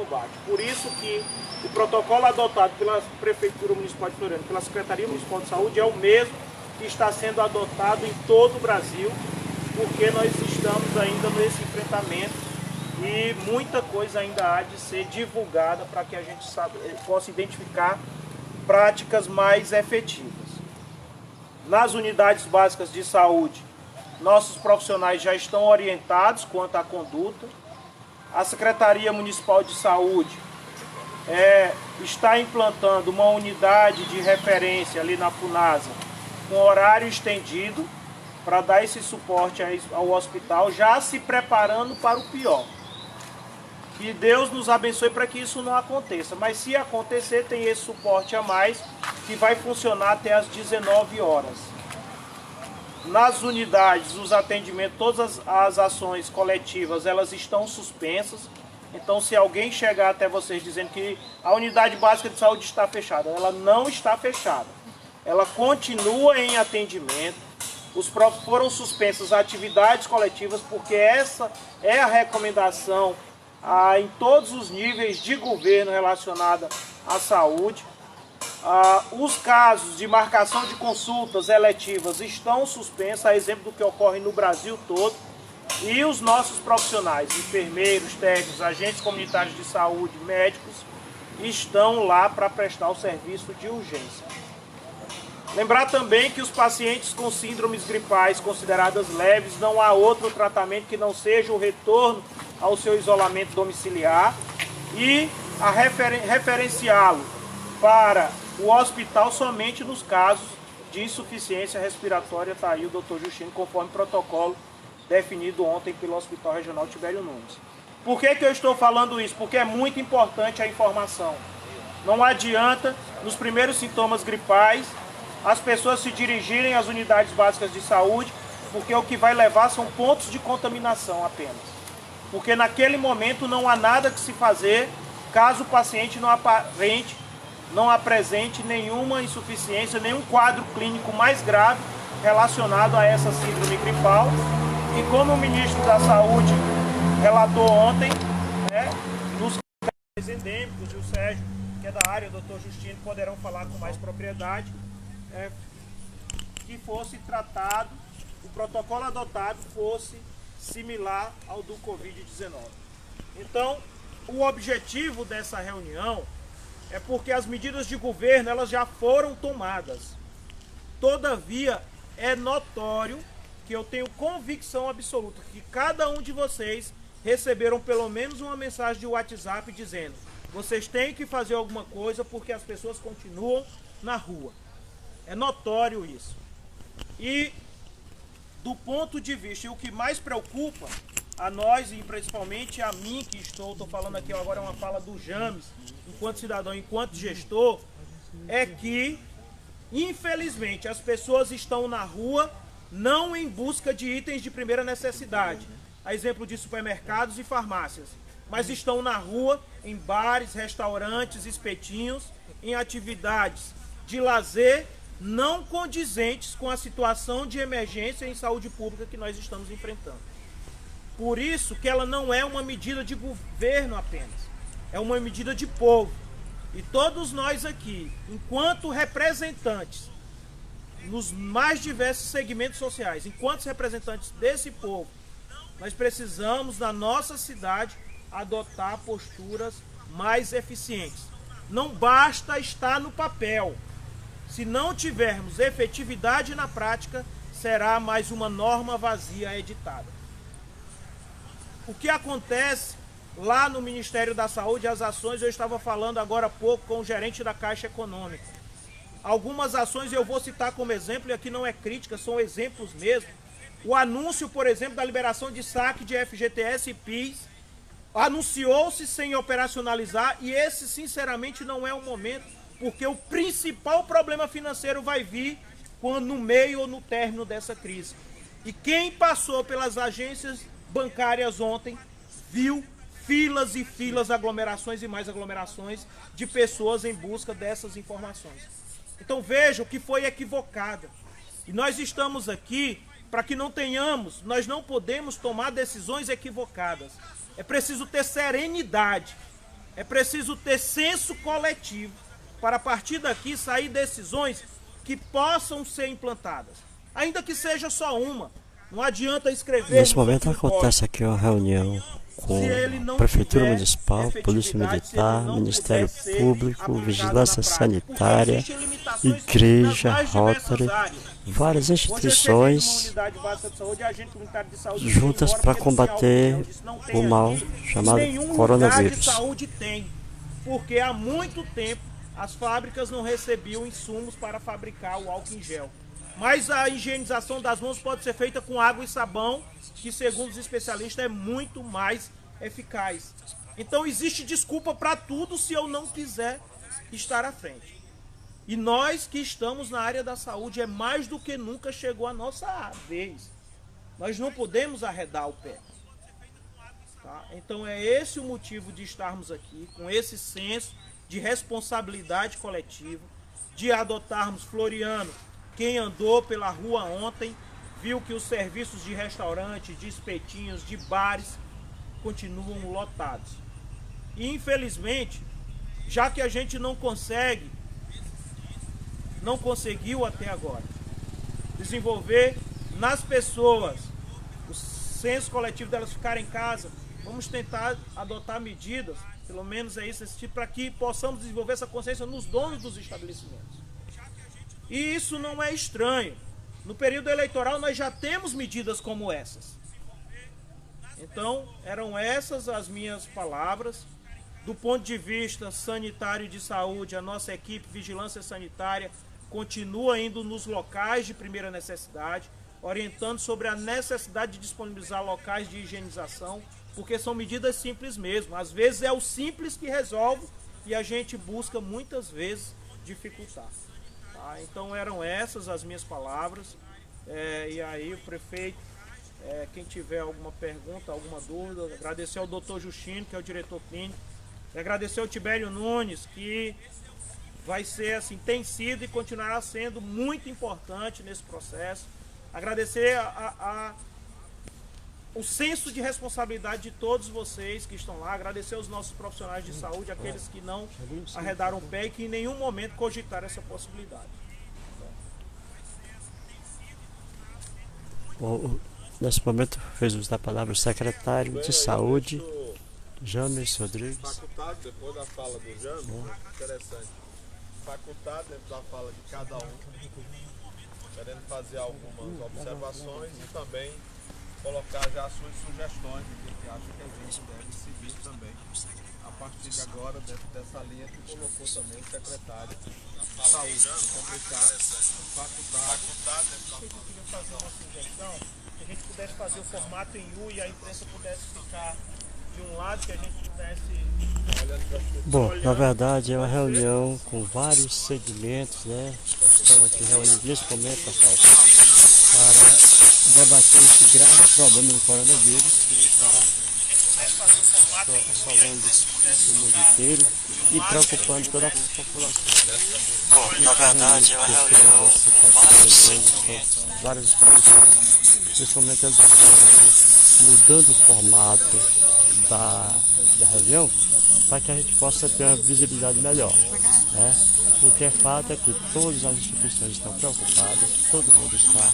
combate. Por isso que o protocolo adotado pela Prefeitura Municipal de Florianópolis, pela Secretaria Municipal de Saúde, é o mesmo que está sendo adotado em todo o Brasil, porque nós estamos ainda nesse enfrentamento e muita coisa ainda há de ser divulgada para que a gente possa identificar práticas mais efetivas. Nas unidades básicas de saúde, nossos profissionais já estão orientados quanto à conduta. A Secretaria Municipal de Saúde está implantando uma unidade de referência ali na Funasa, com horário estendido, para dar esse suporte ao hospital, já se preparando para o pior. Que Deus nos abençoe para que isso não aconteça, mas se acontecer, tem esse suporte a mais, que vai funcionar até às 19 horas. Nas unidades, os atendimentos, todas as ações coletivas, elas estão suspensas. Então, se alguém chegar até vocês dizendo que a unidade básica de saúde está fechada, ela não está fechada. Ela continua em atendimento. Foram suspensas atividades coletivas, porque essa é a recomendação em todos os níveis de governo relacionada à saúde. Os casos de marcação de consultas eletivas estão suspensos, a exemplo do que ocorre no Brasil todo. E os nossos profissionais, enfermeiros, técnicos, agentes comunitários de saúde, médicos, estão lá para prestar o serviço de urgência. Lembrar também que os pacientes com síndromes gripais consideradas leves, não há outro tratamento que não seja o retorno ao seu isolamento domiciliar e referenciá-lo para o hospital somente nos casos de insuficiência respiratória. Está aí o Dr. Justino, conforme protocolo definido ontem pelo Hospital Regional Tibério Nunes. Por que eu estou falando isso? Porque é muito importante a informação. Não adianta, nos primeiros sintomas gripais, as pessoas se dirigirem às unidades básicas de saúde, porque o que vai levar são pontos de contaminação apenas. Porque naquele momento não há nada que se fazer caso o paciente não apresente nenhuma insuficiência, nenhum quadro clínico mais grave relacionado a essa síndrome gripal. E como o ministro da Saúde relatou ontem, nos casos endêmicos, e o Sérgio, que é da área, o Dr. Justino, poderão falar com mais propriedade, que fosse tratado, o protocolo adotado fosse similar ao do Covid-19. Então, o objetivo dessa reunião é porque as medidas de governo elas já foram tomadas. Todavia, é notório que eu tenho convicção absoluta que cada um de vocês receberam pelo menos uma mensagem de WhatsApp dizendo: vocês têm que fazer alguma coisa porque as pessoas continuam na rua. É notório isso. E do ponto de vista, e o que mais preocupa a nós e principalmente a mim que estou falando aqui agora, é uma fala do James, enquanto cidadão, enquanto gestor, é que infelizmente as pessoas estão na rua não em busca de itens de primeira necessidade, a exemplo de supermercados e farmácias, mas estão na rua em bares, restaurantes, espetinhos, em atividades de lazer não condizentes com a situação de emergência em saúde pública que nós estamos enfrentando. Por isso que ela não é uma medida de governo apenas, é uma medida de povo. E todos nós aqui, enquanto representantes, nos mais diversos segmentos sociais, enquanto representantes desse povo, nós precisamos, na nossa cidade, adotar posturas mais eficientes. Não basta estar no papel. Se não tivermos efetividade na prática, será mais uma norma vazia editada. O que acontece lá no Ministério da Saúde, as ações, eu estava falando agora há pouco com o gerente da Caixa Econômica. Algumas ações eu vou citar como exemplo, e aqui não é crítica, são exemplos mesmo. O anúncio, por exemplo, da liberação de saque de FGTS e PIS, anunciou-se sem operacionalizar, e esse sinceramente não é o momento, porque o principal problema financeiro vai vir quando no meio ou no término dessa crise. E quem passou pelas agências bancárias ontem viu filas e filas, aglomerações e mais aglomerações de pessoas em busca dessas informações. Então vejam que foi equivocada. E nós estamos aqui para que não tenhamos, nós não podemos tomar decisões equivocadas. É preciso ter serenidade. É preciso ter senso coletivo para a partir daqui sair decisões que possam ser implantadas, ainda que seja só uma. Não adianta escrever. Nesse momento acontece aqui uma reunião com a Prefeitura Municipal, Polícia Militar, Ministério Público, Vigilância Sanitária, Igreja, Rotary, várias instituições juntas para combater o mal chamado coronavírus. Saúde tem, porque há muito tempo as fábricas não recebiam insumos para fabricar o álcool em gel. Mas a higienização das mãos pode ser feita com água e sabão, que segundo os especialistas é muito mais eficaz. Então existe desculpa para tudo se eu não quiser estar à frente. E nós que estamos na área da saúde, é mais do que nunca chegou a nossa vez. Nós não podemos arredar o pé. Tá? Então é esse o motivo de estarmos aqui, com esse senso de responsabilidade coletiva, de adotarmos Floriano. Quem andou pela rua ontem viu que os serviços de restaurante, de espetinhos, de bares continuam lotados. E infelizmente, já que a gente não conseguiu até agora desenvolver nas pessoas o senso coletivo delas ficarem em casa, vamos tentar adotar medidas, pelo menos é isso, esse tipo, para que possamos desenvolver essa consciência nos donos dos estabelecimentos. E isso não é estranho. No período eleitoral nós já temos medidas como essas. Então, eram essas as minhas palavras. Do ponto de vista sanitário e de saúde, a nossa equipe Vigilância Sanitária continua indo nos locais de primeira necessidade, orientando sobre a necessidade de disponibilizar locais de higienização, porque são medidas simples mesmo. Às vezes é o simples que resolve e a gente busca muitas vezes dificultar. Então eram essas as minhas palavras, e aí o prefeito, quem tiver alguma pergunta, alguma dúvida, agradecer ao doutor Justino, que é o diretor clínico, agradecer ao Tibério Nunes, que vai ser assim, tem sido e continuará sendo muito importante nesse processo, agradecer o senso de responsabilidade de todos vocês que estão lá, agradecer aos nossos profissionais de saúde, aqueles que não arredaram o pé e que em nenhum momento cogitaram essa possibilidade. Nesse momento, fez uso da palavra o secretário de Saúde, James Rodrigues. Facultado, depois da fala do James, interessante. Facultado, dentro da fala de cada um, querendo fazer algumas observações e também colocar já as suas sugestões do que acha que a gente deve seguir também. A partir de agora, dentro dessa linha que colocou também o secretário de Saúde, complicado, facultado. Eu queria fazer uma sugestão, que a gente pudesse fazer o formato em U e a imprensa pudesse ficar de um lado, que a gente pudesse... Bom, na verdade é uma reunião com vários segmentos, né? Estamos aqui reunidos nesse momento, pessoal, para debater esse grave problema do coronavírus que está assolando o mundo inteiro e preocupando toda a população. Bom, na verdade é uma reunião com várias instituições, principalmente mudando o formato da reunião para que a gente possa ter uma visibilidade melhor, né? O que é fato é que todas as instituições estão preocupadas, todo mundo está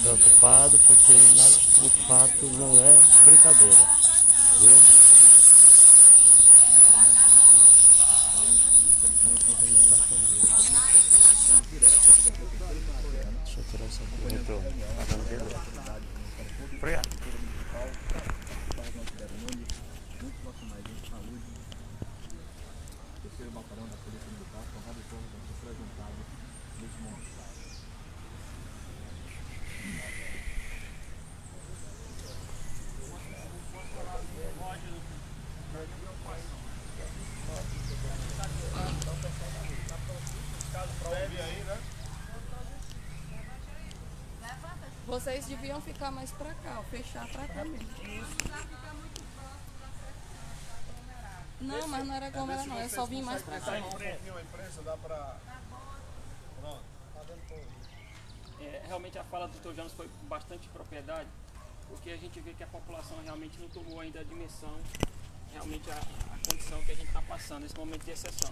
preocupado, porque o fato não é brincadeira, viu? Deixa eu tirar essa aqui. Obrigado. Vocês deviam ficar mais pra cá, fechar pra cá mesmo. Não, mas não era aglomerar não, é só vir mais pra cá. Realmente a fala do Dr. James foi com bastante propriedade, porque a gente vê que a população realmente não tomou ainda a dimensão, realmente a condição que a gente está passando nesse momento de exceção.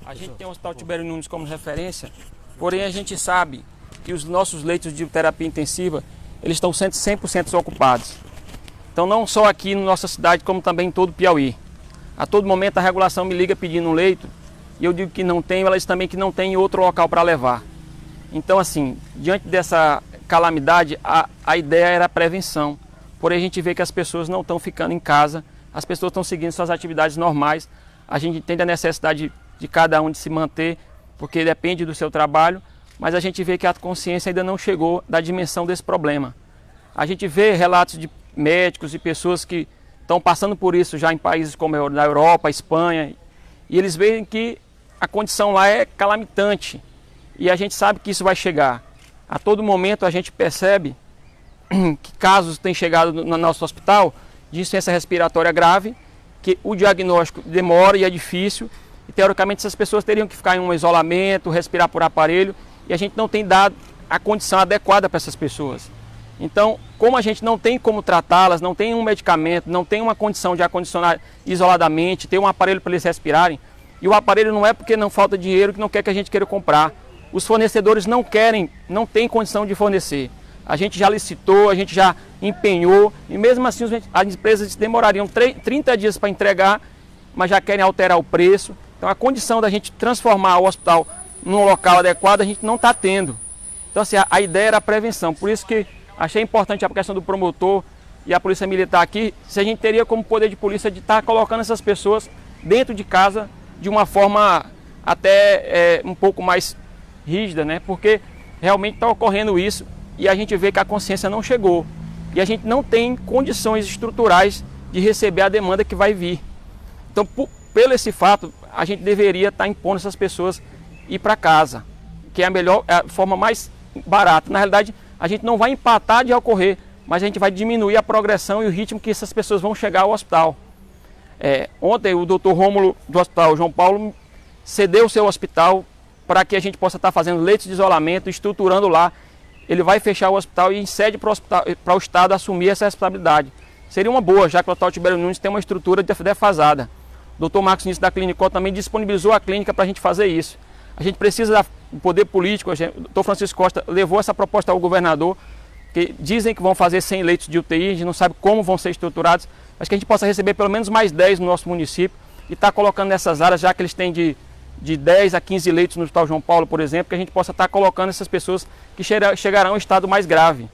A gente tem o Hospital Tibério Nunes como referência, porém a gente sabe que os nossos leitos de terapia intensiva, eles estão 100% ocupados. Então não só aqui na nossa cidade, como também em todo o Piauí. A todo momento a regulação me liga pedindo um leito, e eu digo que não tem, ela diz também que não tem outro local para levar. Então assim, diante dessa calamidade, a ideia era a prevenção. Porém a gente vê que as pessoas não estão ficando em casa, as pessoas estão seguindo suas atividades normais. A gente entende a necessidade de cada um de se manter, porque depende do seu trabalho, mas a gente vê que a consciência ainda não chegou da dimensão desse problema. A gente vê relatos de médicos e pessoas que estão passando por isso já em países como na Europa, Espanha, e eles veem que a condição lá é calamitante, e a gente sabe que isso vai chegar. A todo momento a gente percebe que casos têm chegado no nosso hospital de insuficiência respiratória grave, que o diagnóstico demora e é difícil, e teoricamente essas pessoas teriam que ficar em um isolamento, respirar por aparelho, e a gente não tem dado a condição adequada para essas pessoas. Então, como a gente não tem como tratá-las, não tem um medicamento, não tem uma condição de acondicionar isoladamente, ter um aparelho para eles respirarem, e o aparelho não é porque não falta dinheiro que não quer que a gente queira comprar. Os fornecedores não querem, não têm condição de fornecer. A gente já licitou, a gente já empenhou, e mesmo assim as empresas demorariam 30 dias para entregar, mas já querem alterar o preço. Então a condição da gente transformar o hospital num local adequado, a gente não está tendo. Então assim, a ideia era a prevenção, por isso que achei importante a questão do promotor e a polícia militar aqui, se a gente teria como poder de polícia de estar colocando essas pessoas dentro de casa de uma forma até um pouco mais rígida, né? Porque realmente está ocorrendo isso e a gente vê que a consciência não chegou. E a gente não tem condições estruturais de receber a demanda que vai vir. Então, pelo esse fato, a gente deveria estar impondo essas pessoas ir para casa, que é a forma mais barata. Na realidade, a gente não vai empatar de ocorrer, mas a gente vai diminuir a progressão e o ritmo que essas pessoas vão chegar ao hospital. Ontem o doutor Rômulo do Hospital João Paulo cedeu o seu hospital para que a gente possa estar fazendo leitos de isolamento, estruturando lá. Ele vai fechar o hospital e cede para o Estado assumir essa responsabilidade. Seria uma boa, já que o Hospital Tibério Nunes tem uma estrutura defasada. O doutor Marcos Nício da Clinicó também disponibilizou a clínica para a gente fazer isso. A gente precisa do poder político, o doutor Francisco Costa levou essa proposta ao governador, que dizem que vão fazer 100 leitos de UTI, a gente não sabe como vão ser estruturados, mas que a gente possa receber pelo menos mais 10 no nosso município e estar colocando nessas áreas, já que eles têm de 10 a 15 leitos no Hospital João Paulo, por exemplo, que a gente possa estar colocando essas pessoas que chegarão em estado mais grave.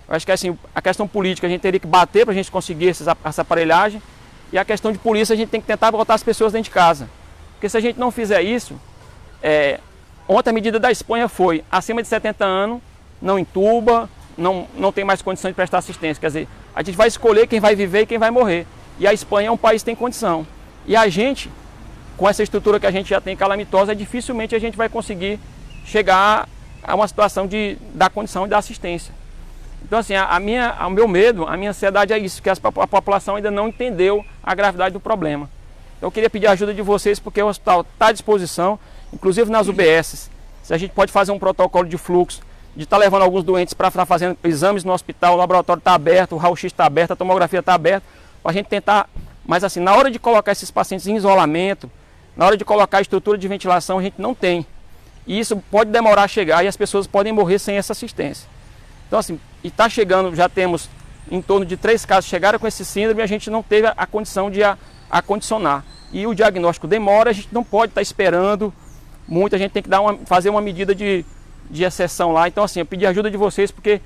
Eu acho que assim, a questão política a gente teria que bater para a gente conseguir essa aparelhagem, e a questão de polícia a gente tem que tentar botar as pessoas dentro de casa. Porque se a gente não fizer isso, ontem a medida da Espanha foi acima de 70 anos, não entuba, não tem mais condição de prestar assistência. Quer dizer, a gente vai escolher quem vai viver e quem vai morrer. E a Espanha é um país que tem condição. E a gente, com essa estrutura que a gente já tem calamitosa, dificilmente a gente vai conseguir chegar a uma situação de dar condição de dar assistência. Então assim, o meu medo, a minha ansiedade é isso, que a população ainda não entendeu a gravidade do problema. Então eu queria pedir a ajuda de vocês, porque o hospital está à disposição, inclusive nas UBSs, se a gente pode fazer um protocolo de fluxo, de estar levando alguns doentes para estar fazendo exames no hospital, o laboratório está aberto, o raio-x está aberto, a tomografia está aberta, para a gente tentar, mas assim, na hora de colocar esses pacientes em isolamento, na hora de colocar a estrutura de ventilação, a gente não tem. E isso pode demorar a chegar e as pessoas podem morrer sem essa assistência. Então assim, e está chegando, já temos em torno de 3 casos que chegaram com esse síndrome e a gente não teve a condição de acondicionar. E o diagnóstico demora, a gente não pode estar esperando muito, a gente tem que fazer uma medida de exceção lá. Então assim, eu pedi a ajuda de vocês porque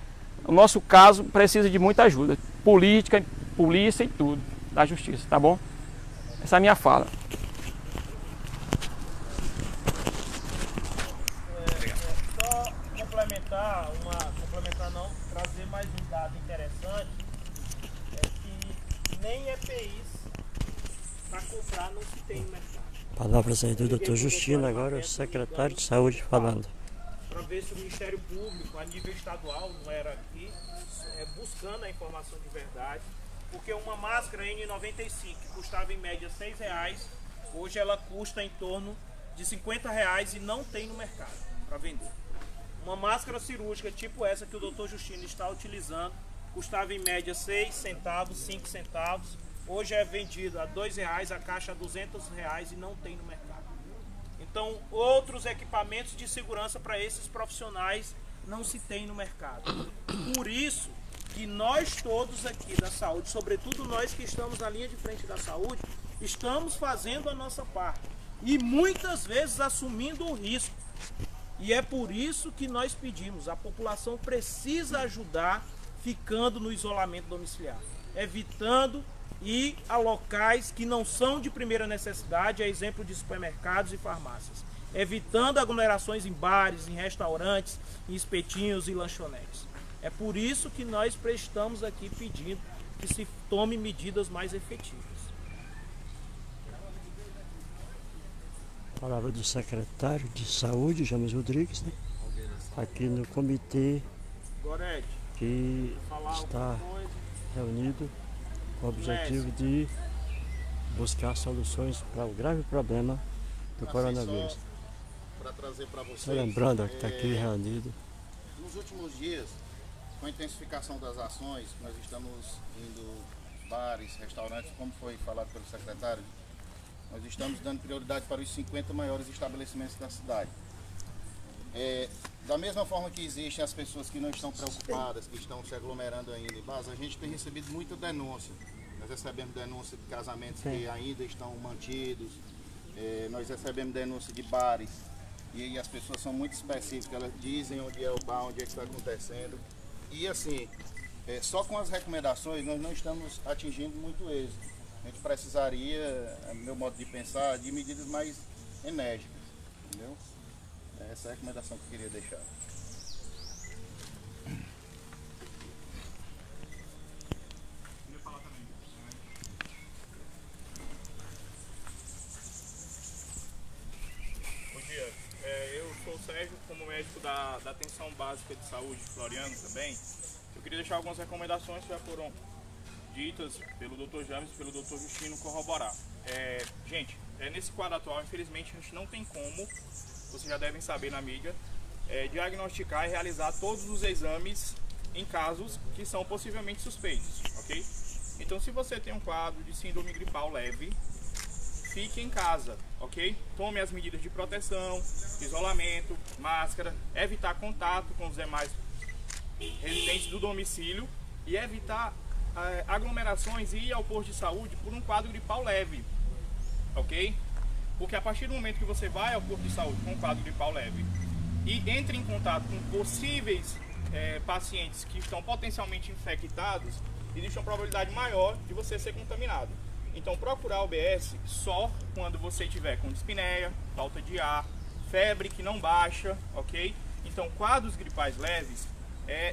o nosso caso precisa de muita ajuda. Política, polícia e tudo, da justiça, tá bom? Essa é a minha fala. Trazer mais um dado interessante, que nem EPIs para comprar não se tem no mercado. Palavras aí do Dr. Justino, agora o secretário de Saúde falando. Para ver se o Ministério Público, a nível estadual, não era aqui, buscando a informação de verdade, porque uma máscara N95 que custava em média R$6, hoje ela custa em torno de R$50 e não tem no mercado para vender. Uma máscara cirúrgica tipo essa que o Dr. Justino está utilizando, custava em média 6 centavos, 5 centavos, Hoje é vendido a R$2, a caixa a R$200 e não tem no mercado. Então, outros equipamentos de segurança para esses profissionais não se tem no mercado. Por isso que nós todos aqui da saúde, sobretudo nós que estamos na linha de frente da saúde, estamos fazendo a nossa parte e muitas vezes assumindo o risco. E é por isso que nós pedimos, a população precisa ajudar ficando no isolamento domiciliar, evitando ir a locais que não são de primeira necessidade, a exemplo de supermercados e farmácias, evitando aglomerações em bares, em restaurantes, em espetinhos e lanchonetes. É por isso que nós estamos aqui pedindo que se tome medidas mais efetivas. Palavra do secretário de Saúde, James Rodrigues, né? Aqui no comitê Gorete, que está reunido com o objetivo de buscar soluções para o grave problema do coronavírus. Para trazer para vocês. Só lembrando que está aqui reunido. Nos últimos dias, com a intensificação das ações, nós estamos indo bares, restaurantes, como foi falado pelo secretário, nós estamos dando prioridade para os 50 maiores estabelecimentos da cidade. Da mesma forma que existem as pessoas que não estão preocupadas, que estão se aglomerando ainda em bares, a gente tem recebido muita denúncia. Nós recebemos denúncia de casamentos que ainda estão mantidos, nós recebemos denúncia de bares, e as pessoas são muito específicas, elas dizem onde é o bar, onde é que está acontecendo. E assim, só com as recomendações nós não estamos atingindo muito êxito. A gente precisaria, no meu modo de pensar, de medidas mais enérgicas, entendeu? Essa é a recomendação que eu queria deixar. Bom dia, eu sou o Sérgio, como médico da Atenção Básica de Saúde de Floriano também. Eu queria deixar algumas recomendações que já foram ditas pelo Dr. James e pelo Dr. Justino corroborar. Gente, nesse quadro atual, infelizmente, a gente não tem como, vocês já devem saber na mídia, diagnosticar e realizar todos os exames em casos que são possivelmente suspeitos, ok? Então, se você tem um quadro de síndrome gripal leve, fique em casa, ok? Tome as medidas de proteção, isolamento, máscara, evitar contato com os demais residentes do domicílio e evitar aglomerações e ir ao posto de saúde por um quadro gripal leve, ok? Porque a partir do momento que você vai ao posto de saúde com um quadro gripal leve e entra em contato com possíveis pacientes que estão potencialmente infectados, existe uma probabilidade maior de você ser contaminado. Então procurar o OBS só quando você tiver com dispneia, falta de ar, febre que não baixa, ok? Então quadros gripais leves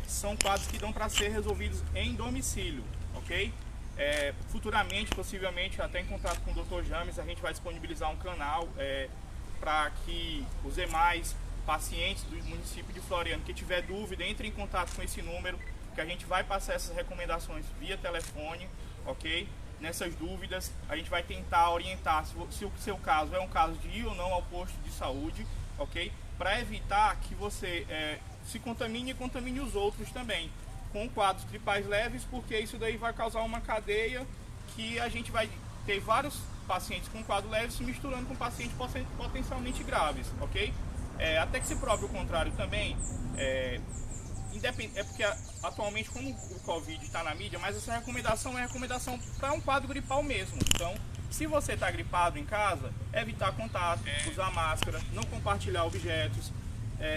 são quadros que dão para ser resolvidos em domicílio, ok? Futuramente, possivelmente, até em contato com o Dr. James, a gente vai disponibilizar um canal para que os demais pacientes do município de Floriano que tiver dúvida, entre em contato com esse número, que a gente vai passar essas recomendações via telefone, ok? Nessas dúvidas, a gente vai tentar orientar se o seu caso é um caso de ir ou não ao posto de saúde, ok? Para evitar que você se contamine e contamine os outros também, com quadros gripais leves, porque isso daí vai causar uma cadeia que a gente vai ter vários pacientes com quadro leve se misturando com pacientes potencialmente graves, ok? Até que se prove o contrário também, porque atualmente, como o Covid está na mídia, mas essa recomendação é recomendação para um quadro gripal mesmo. Então, se você está gripado em casa, evitar contato, usar máscara, não compartilhar objetos,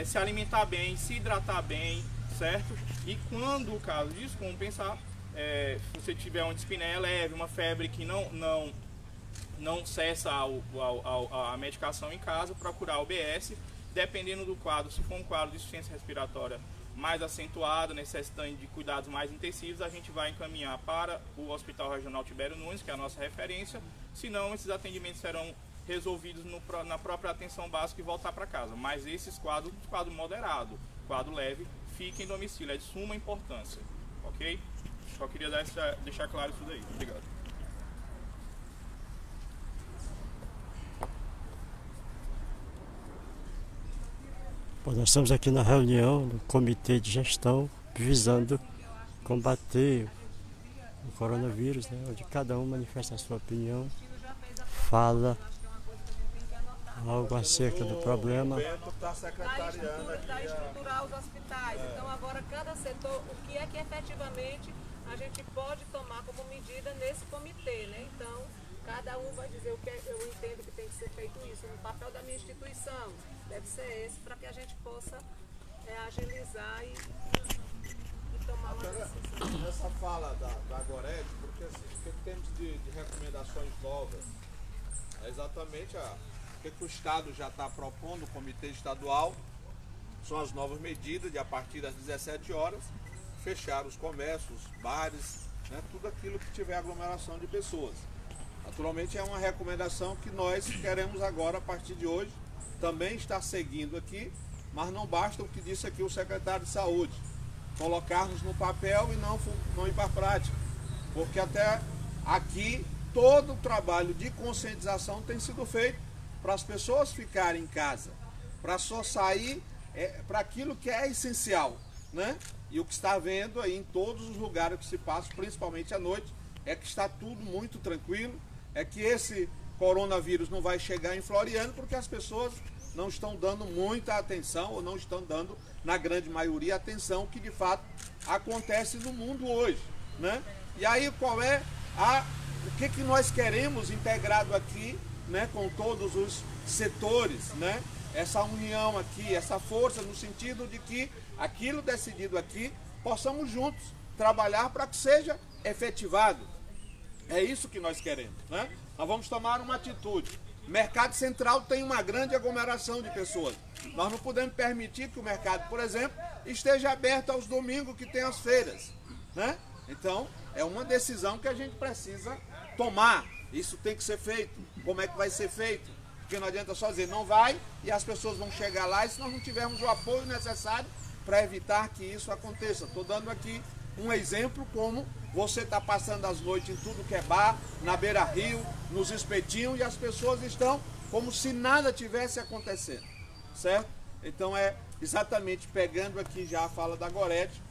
se alimentar bem, se hidratar bem, certo? E quando o caso disso, como pensar, se você tiver uma dispneia leve, uma febre que não cessa a medicação em casa, procurar o OBS, dependendo do quadro, se for um quadro de insuficiência respiratória mais acentuada, necessitando de cuidados mais intensivos, a gente vai encaminhar para o Hospital Regional Tibério Nunes, que é a nossa referência, senão esses atendimentos serão resolvidos na própria atenção básica e voltar para casa. Mas esses quadro moderado, quadro leve, fica em domicílio, é de suma importância, ok? Só queria deixar claro isso daí. Obrigado. Bom, nós estamos aqui na reunião do Comitê de Gestão visando combater o coronavírus, né, onde cada um manifesta a sua opinião, fala algo acerca do problema. O Bento está secretariando aqui. Da estruturar os hospitais. Então agora cada setor, o que é que efetivamente a gente pode tomar como medida nesse comitê, né? Então, cada um vai dizer o que eu entendo que tem que ser feito isso. No papel da minha instituição, deve ser esse, para que a gente possa agilizar e tomar uma decisão. Nessa fala da Gorete, porque assim, o que temos de recomendações novas é exatamente o que o Estado já está propondo, o Comitê Estadual, são as novas medidas de a partir das 17 horas, fechar os comércios, bares, né, tudo aquilo que tiver aglomeração de pessoas. Naturalmente é uma recomendação que nós queremos agora, a partir de hoje, também estar seguindo aqui, mas não basta o que disse aqui o secretário de Saúde, colocarmos no papel e não ir para a prática, porque até aqui todo o trabalho de conscientização tem sido feito para as pessoas ficarem em casa, para só sair para aquilo que é essencial, né? E o que está vendo aí em todos os lugares que se passa, principalmente à noite, é que está tudo muito tranquilo, é que esse coronavírus não vai chegar em Floriano porque as pessoas não estão dando muita atenção, ou não estão dando, na grande maioria, atenção que de fato acontece no mundo hoje, né? E aí qual é o que nós queremos integrado aqui, né, com todos os setores, né? Essa união aqui, essa força no sentido de que aquilo decidido aqui, possamos juntos trabalhar para que seja efetivado. É isso que nós queremos, né? Nós vamos tomar uma atitude. O Mercado Central tem uma grande aglomeração de pessoas. Nós não podemos permitir que o mercado, por exemplo, esteja aberto aos domingos que tem as feiras, né? Então, é uma decisão que a gente precisa tomar. Isso tem que ser feito. Como é que vai ser feito? Porque não adianta só dizer não vai e as pessoas vão chegar lá e se nós não tivermos o apoio necessário para evitar que isso aconteça. Estou dando aqui um exemplo como você está passando as noites em tudo que é bar, na beira-rio, nos espetinhos e as pessoas estão como se nada tivesse acontecendo, certo? Então é exatamente pegando aqui já a fala da Gorete,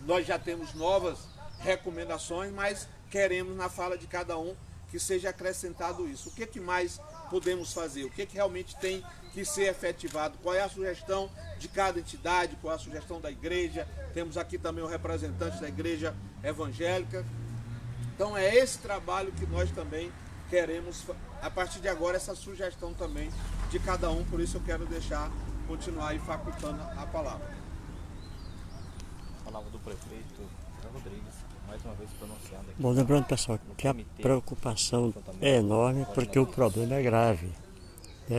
nós já temos novas recomendações, mas queremos na fala de cada um que seja acrescentado isso. O que mais podemos fazer? O que realmente tem que ser efetivado? Qual é a sugestão de cada entidade? Qual é a sugestão da igreja? Temos aqui também o representante da igreja evangélica. Então é esse trabalho que nós também queremos, a partir de agora, essa sugestão também de cada um. Por isso eu quero continuar aí facultando a palavra. A palavra do prefeito Rodrigues. Mais uma vez pronunciando aqui. Bom, lembrando, pessoal, que a preocupação é enorme porque o problema é grave.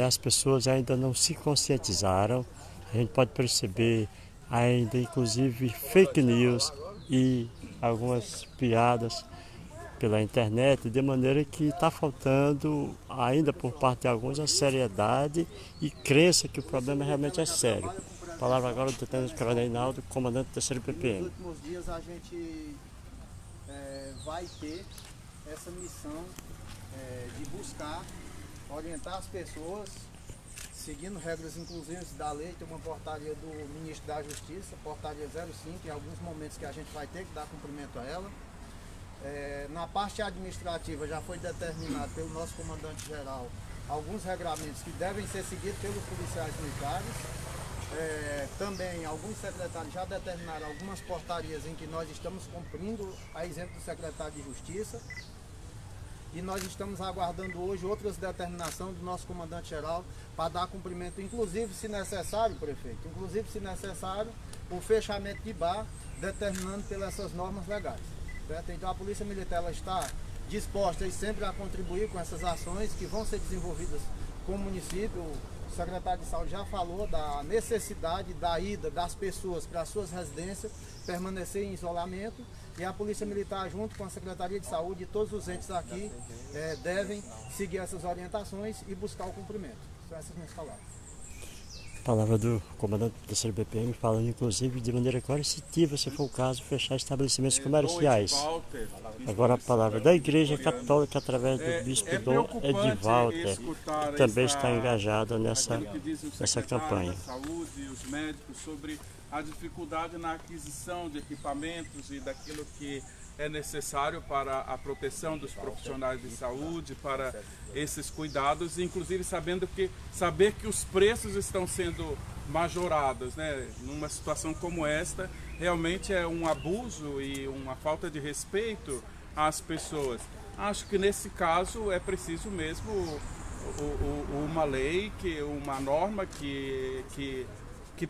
As pessoas ainda não se conscientizaram. A gente pode perceber ainda, inclusive, fake news e algumas piadas pela internet, de maneira que está faltando ainda por parte de alguns a seriedade e crença que o problema realmente é sério. A palavra agora do Tenente Coronel Reinaldo, comandante do 3º PPM. Nos últimos dias a gente vai ter essa missão de buscar orientar as pessoas, seguindo regras inclusivas da lei. Tem uma portaria do Ministro da Justiça, portaria 05, em alguns momentos que a gente vai ter que dar cumprimento a ela. Na parte administrativa já foi determinado pelo nosso comandante-geral alguns regramentos que devem ser seguidos pelos policiais militares. Também alguns secretários já determinaram algumas portarias em que nós estamos cumprindo, a exemplo do secretário de Justiça, e nós estamos aguardando hoje outras determinações do nosso comandante-geral para dar cumprimento, inclusive se necessário, prefeito, inclusive se necessário, o fechamento de bar, determinando pelas essas normas legais. Certo? Então a Polícia Militar ela está disposta e sempre a contribuir com essas ações que vão ser desenvolvidas com o município. O secretário de Saúde já falou da necessidade da ida das pessoas para as suas residências, permanecer em isolamento, e a Polícia Militar, junto com a Secretaria de Saúde e todos os entes aqui, devem seguir essas orientações e buscar o cumprimento. São essas minhas palavras. Palavra do comandante do 3º PPM, falando inclusive de maneira coercitiva, se for o caso, fechar estabelecimentos comerciais. Agora a palavra da Igreja Católica através do Bispo Dom Edivalter, que também está engajado nessa campanha. Saúde e os médicos sobre a dificuldade na aquisição de equipamentos e daquilo que é necessário para a proteção dos profissionais de saúde, para esses cuidados, inclusive saber que os preços estão sendo majorados, né? Numa situação como esta, realmente é um abuso e uma falta de respeito às pessoas. Acho que nesse caso é preciso mesmo uma lei, uma norma que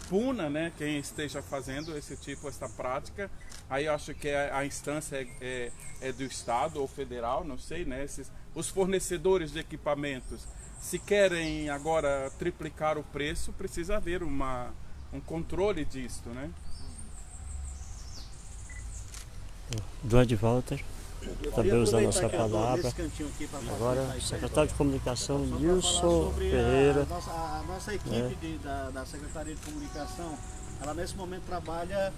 puna, né, quem esteja fazendo essa prática. Aí eu acho que a instância é do Estado ou federal, não sei, né? Os fornecedores de equipamentos, se querem agora triplicar o preço, precisa haver um controle disto, né? Duane Walter, também usando a sua palavra. Agora, o secretário de Comunicação, Nilson Ferreira. A nossa equipe da Secretaria de Comunicação, ela nesse momento trabalha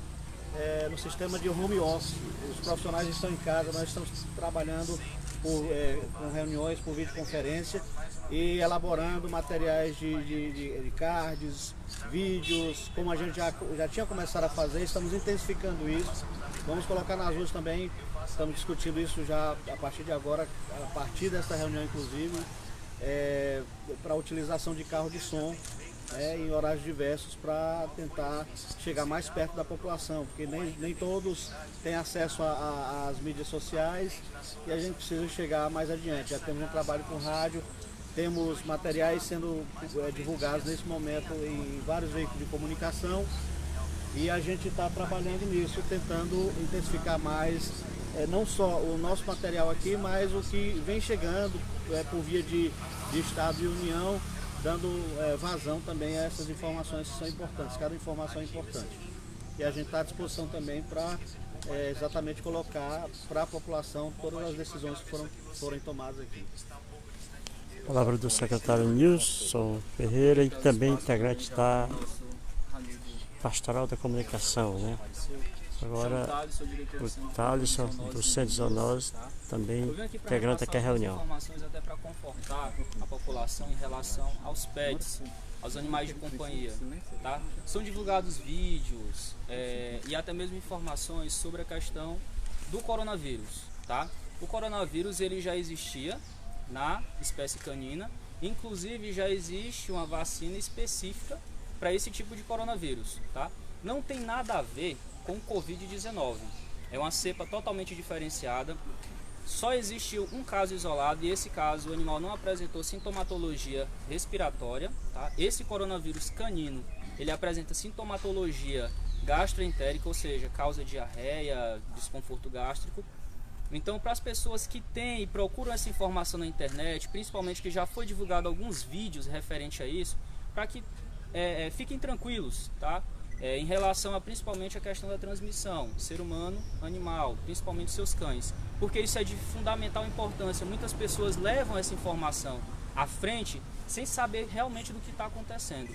no sistema de home office. Os profissionais estão em casa, nós estamos trabalhando com reuniões por videoconferência e elaborando materiais de cards, vídeos, como a gente já tinha começado a fazer, estamos intensificando isso. Vamos colocar nas ruas também, estamos discutindo isso já a partir de agora, a partir dessa reunião inclusive, para a utilização de carro de som em horários diversos para tentar chegar mais perto da população, porque nem todos têm acesso às mídias sociais e a gente precisa chegar mais adiante. Já temos um trabalho com rádio, temos materiais sendo divulgados nesse momento em vários veículos de comunicação e a gente está trabalhando nisso, tentando intensificar mais não só o nosso material aqui, mas o que vem chegando por via de Estado e União, dando vazão também a essas informações que são importantes, cada informação é importante. E a gente está à disposição também para exatamente colocar para a população todas as decisões que forem tomadas aqui. Palavra do secretário Nilson Ferreira e também integrante da Pastoral da Comunicação, né? Agora o Thaleson do Centro Zoonose também integrante aqui a reunião. Informações até para confortar a população em relação aos pets, aos animais de companhia, tá? São divulgados vídeos e até mesmo informações sobre a questão do coronavírus, tá? O coronavírus ele já existia na espécie canina, inclusive já existe uma vacina específica para esse tipo de coronavírus, tá? Não tem nada a ver com o Covid-19, é uma cepa totalmente diferenciada, só existiu um caso isolado e esse caso o animal não apresentou sintomatologia respiratória, tá? Esse coronavírus canino, ele apresenta sintomatologia gastroentérica, ou seja, causa diarreia, desconforto gástrico. Então, para as pessoas que têm e procuram essa informação na internet, principalmente que já foi divulgado alguns vídeos referente a isso, para que fiquem tranquilos, tá? Em relação a principalmente a questão da transmissão, ser humano, animal, principalmente seus cães, porque isso é de fundamental importância. Muitas pessoas levam essa informação à frente sem saber realmente do que está acontecendo.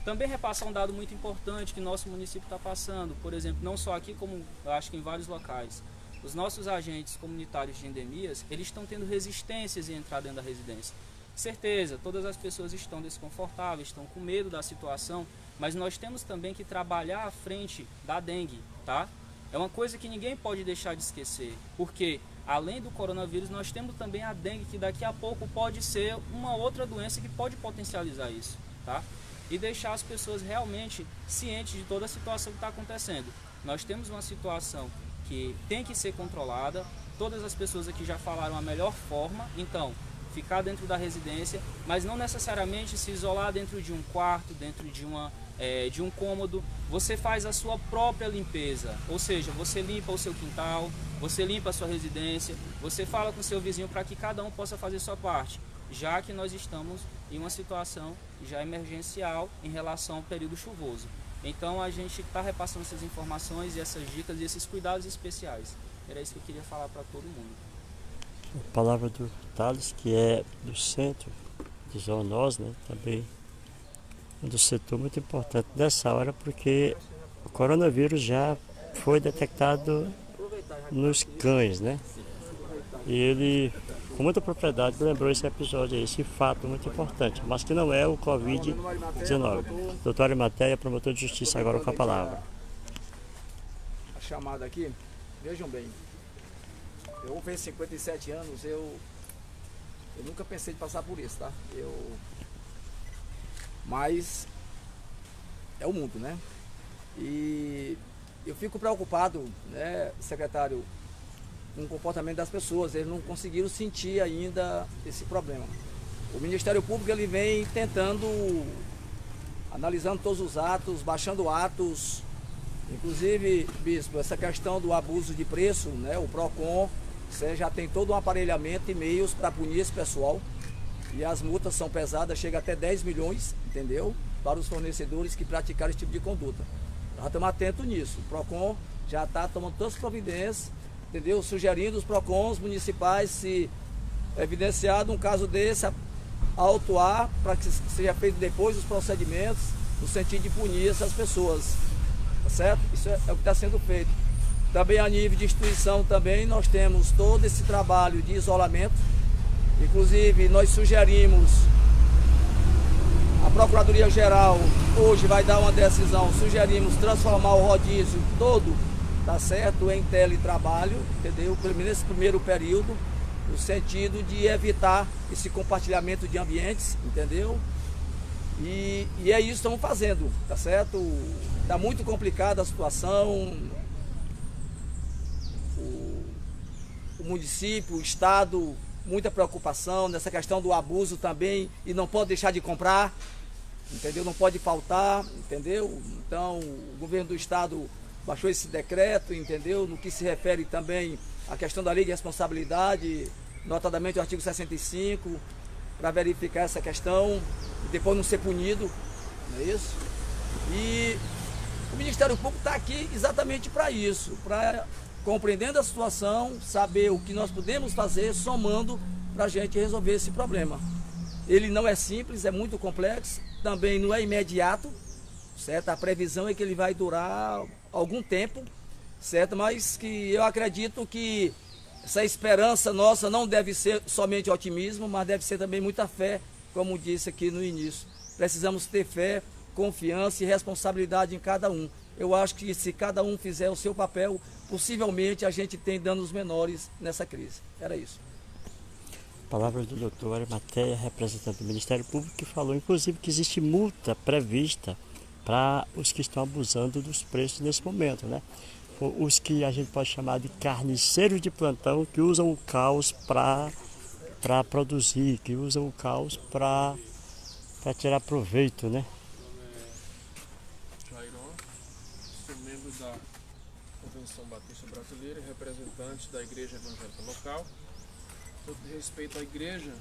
Também repassar um dado muito importante que nosso município está passando, por exemplo, não só aqui como eu acho que em vários locais. Os nossos agentes comunitários de endemias, eles estão tendo resistências em entrar dentro da residência. Certeza, todas as pessoas estão desconfortáveis, estão com medo da situação, mas nós temos também que trabalhar à frente da dengue, tá? É uma coisa que ninguém pode deixar de esquecer, porque além do coronavírus nós temos também a dengue, que daqui a pouco pode ser uma outra doença que pode potencializar isso, tá? E deixar as pessoas realmente cientes de toda a situação que está acontecendo. Nós temos uma situação que tem que ser controlada, todas as pessoas aqui já falaram a melhor forma, então ficar dentro da residência, mas não necessariamente se isolar dentro de um quarto, dentro de um cômodo. Você faz a sua própria limpeza, ou seja, você limpa o seu quintal, você limpa a sua residência, você fala com o seu vizinho para que cada um possa fazer sua parte, já que nós estamos em uma situação já emergencial em relação ao período chuvoso. Então a gente está repassando essas informações e essas dicas e esses cuidados especiais. Era isso que eu queria falar para todo mundo. A palavra do Thales, que é do Centro de Zoonose, né? Também é do setor muito importante nessa hora, porque o coronavírus já foi detectado nos cães, né? E ele, com muita propriedade, lembrou esse episódio, esse fato muito importante, mas que não é o Covid-19. Doutor Arimateia, promotor de justiça, agora com a palavra. A chamada aqui, vejam bem, Eu venho 57 anos, eu nunca pensei em passar por isso, tá? Mas é o mundo, né? E eu fico preocupado, né, secretário, com o comportamento das pessoas. Eles não conseguiram sentir ainda esse problema. O Ministério Público ele vem tentando, analisando todos os atos, baixando atos, inclusive, bispo, essa questão do abuso de preço, né, o PROCON, você já tem todo um aparelhamento e meios para punir esse pessoal. E as multas são pesadas, chega até 10 milhões, entendeu? Para os fornecedores que praticaram esse tipo de conduta. Nós estamos atentos nisso. O PROCON já está tomando todas as providências, entendeu? Sugerindo os PROCONs municipais, se evidenciado um caso desse, autuar para que seja feito depois os procedimentos, no sentido de punir essas pessoas. Tá certo? Isso é o que está sendo feito. Também a nível de instituição também nós temos todo esse trabalho de isolamento. Inclusive nós sugerimos, a Procuradoria-Geral hoje vai dar uma decisão, sugerimos transformar o rodízio todo, tá certo, em teletrabalho, entendeu? Pelo menos nesse primeiro período, no sentido de evitar esse compartilhamento de ambientes, entendeu? E é isso que estamos fazendo, tá certo? Está muito complicada a situação. O município, o estado, muita preocupação nessa questão do abuso também, e não pode deixar de comprar, entendeu? Não pode faltar, entendeu? Então, o governo do estado baixou esse decreto, entendeu? No que se refere também à questão da lei de responsabilidade, notadamente o artigo 65, para verificar essa questão e depois não ser punido, não é isso? E o Ministério Público está aqui exatamente para isso, para, compreendendo a situação, saber o que nós podemos fazer, somando para a gente resolver esse problema. Ele não é simples, é muito complexo, também não é imediato, certo? A previsão é que ele vai durar algum tempo, certo? Mas que eu acredito que essa esperança nossa não deve ser somente otimismo, mas deve ser também muita fé, como disse aqui no início. Precisamos ter fé, confiança e responsabilidade em cada um. Eu acho que se cada um fizer o seu papel, possivelmente a gente tem danos menores nessa crise. Era isso. Palavras do doutor Arimateia, representante do Ministério Público, que falou inclusive que existe multa prevista para os que estão abusando dos preços nesse momento, né? Os que a gente pode chamar de carniceiros de plantão, que usam o caos para produzir, que usam o caos para tirar proveito, né? Meu nome é Jairon, sou membro da Convenção Batista Brasileira e representante da Igreja Evangélica Local. No que respeito à igreja,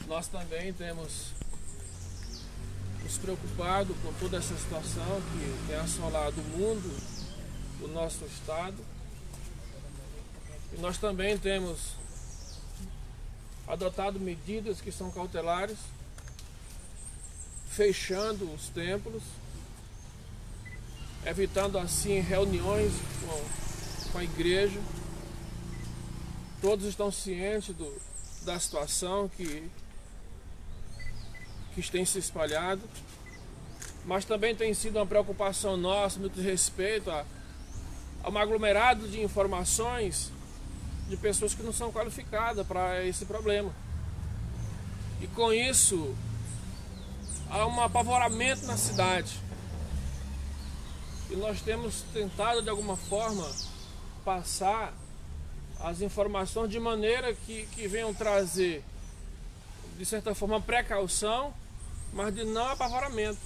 nós também temos nos preocupado com toda essa situação que tem assolado o mundo, o nosso estado. E nós também temos adotado medidas que são cautelares, fechando os templos, evitando assim reuniões com a igreja. Todos estão cientes da situação que tem se espalhado, mas também tem sido uma preocupação nossa no que diz respeito a um aglomerado de informações de pessoas que não são qualificadas para esse problema. E com isso, há um apavoramento na cidade. E nós temos tentado, de alguma forma, passar as informações de maneira que venham trazer, de certa forma, precaução, mas de não apavoramento.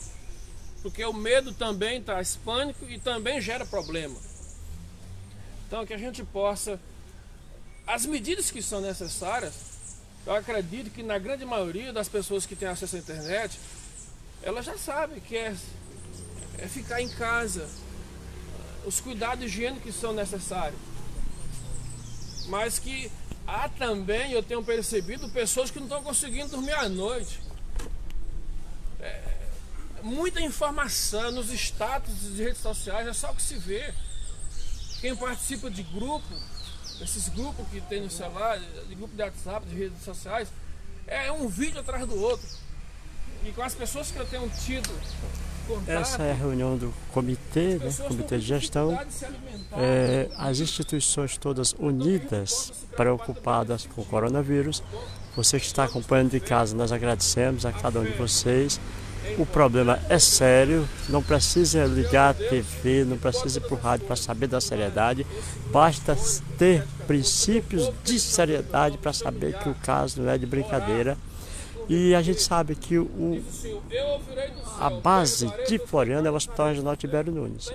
Porque o medo também traz pânico e também gera problema. Então, que a gente possa, as medidas que são necessárias, eu acredito que na grande maioria das pessoas que têm acesso à internet, elas já sabem que é ficar em casa, os cuidados higiênicos que são necessários. Mas que há também, eu tenho percebido, pessoas que não estão conseguindo dormir à noite. Muita informação nos status de redes sociais, é só o que se vê. Quem participa de grupo, esses grupos que tem no celular, de grupo de WhatsApp, de redes sociais, é um vídeo atrás do outro. E com as pessoas que eu tenho tido essa é a reunião do comitê, né, comitê de gestão. As instituições todas unidas, preocupadas com o coronavírus. Você que está acompanhando de casa, nós agradecemos a cada um de vocês. O problema é sério, não precisa ligar a TV, não precisa ir para o rádio para saber da seriedade. Basta ter princípios de seriedade para saber que o caso não é de brincadeira. E a gente sabe que a base de Floriano é o Hospital Regional Tibério Nunes.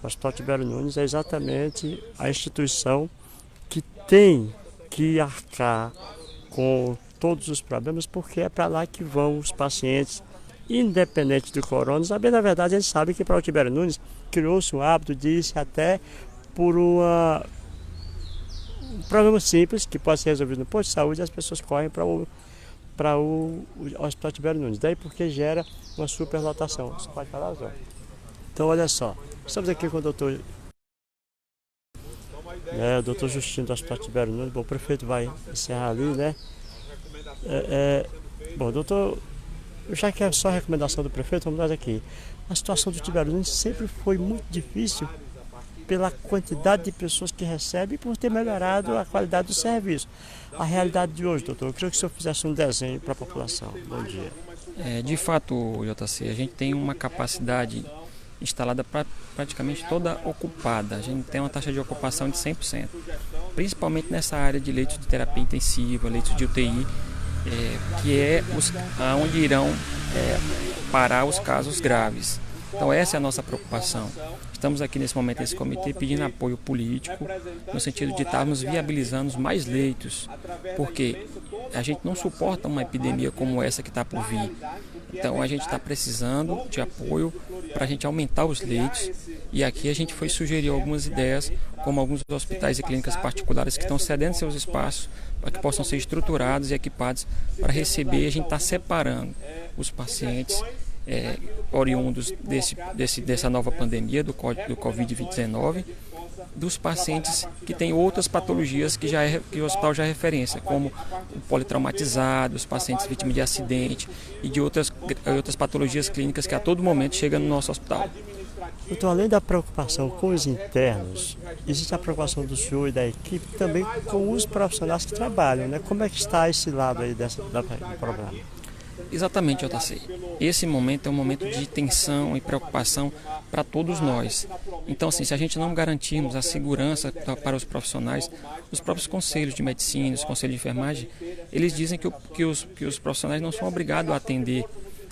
O Hospital Tibério Nunes é exatamente a instituição que tem que arcar com todos os problemas, porque é para lá que vão os pacientes, independente do corona. Sabe, na verdade, a gente sabe que para o Tibério Nunes criou-se um hábito disso até por um problema simples que pode ser resolvido no posto de saúde, as pessoas correm para o Hospital Tibério Nunes. Daí porque gera uma superlotação. Você pode falar, Zó? Então, olha só, estamos aqui com o doutor Justino do Hospital Tibério Nunes. Bom, o prefeito vai encerrar ali, né? Bom, doutor, já que é só a recomendação do prefeito, vamos dar aqui. A situação do Tibério Nunes sempre foi muito difícil pela quantidade de pessoas que recebe e por ter melhorado a qualidade do serviço. A realidade de hoje, doutor, eu queria que o senhor fizesse um desenho para a população. Bom dia. De fato, JC, a gente tem uma capacidade instalada praticamente toda ocupada. A gente tem uma taxa de ocupação de 100%, principalmente nessa área de leitos de terapia intensiva, leitos de UTI, que é onde irão parar os casos graves. Então essa é a nossa preocupação. Estamos aqui nesse momento, nesse comitê, pedindo apoio político, no sentido de estarmos viabilizando mais leitos, porque a gente não suporta uma epidemia como essa que está por vir. Então a gente está precisando de apoio para a gente aumentar os leitos, e aqui a gente foi sugerir algumas ideias, como alguns hospitais e clínicas particulares que estão cedendo seus espaços para que possam ser estruturados e equipados para receber. A gente está separando os pacientes oriundos dessa nova pandemia do Covid-19 dos pacientes que têm outras patologias que o hospital já é referência, como o politraumatizado, os pacientes vítimas de acidente e de outras patologias clínicas que a todo momento chegam no nosso hospital. Então, além da preocupação com os internos, existe a preocupação do senhor e da equipe também com os profissionais que trabalham, né? Como é que está esse lado aí do programa? Exatamente, JC. Esse momento é um momento de tensão e preocupação para todos nós. Então, assim, se a gente não garantirmos a segurança para os profissionais, os próprios conselhos de medicina, os conselhos de enfermagem, eles dizem que os profissionais não são obrigados a atender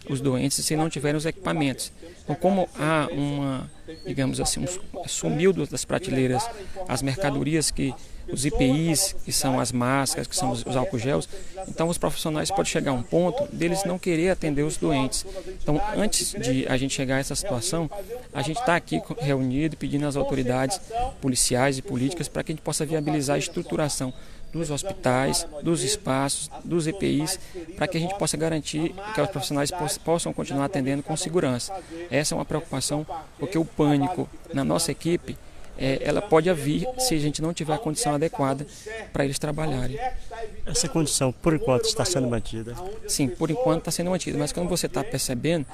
os doentes se não tiverem os equipamentos. Então, como há digamos assim, sumiu das prateleiras as mercadorias os EPIs, que são as máscaras, que são os álcool gels, então os profissionais podem chegar a um ponto deles não querer atender os doentes. Então, antes de a gente chegar a essa situação, a gente está aqui reunido pedindo às autoridades policiais e políticas para que a gente possa viabilizar a estruturação dos hospitais, dos espaços, dos EPIs, para que a gente possa garantir que os profissionais possam continuar atendendo com segurança. Essa é uma preocupação, porque o pânico na nossa equipe, ela pode vir se a gente não tiver a condição adequada para eles trabalharem. Essa condição, por enquanto, está sendo mantida? Sim, por enquanto está sendo mantida, mas como você está percebendo,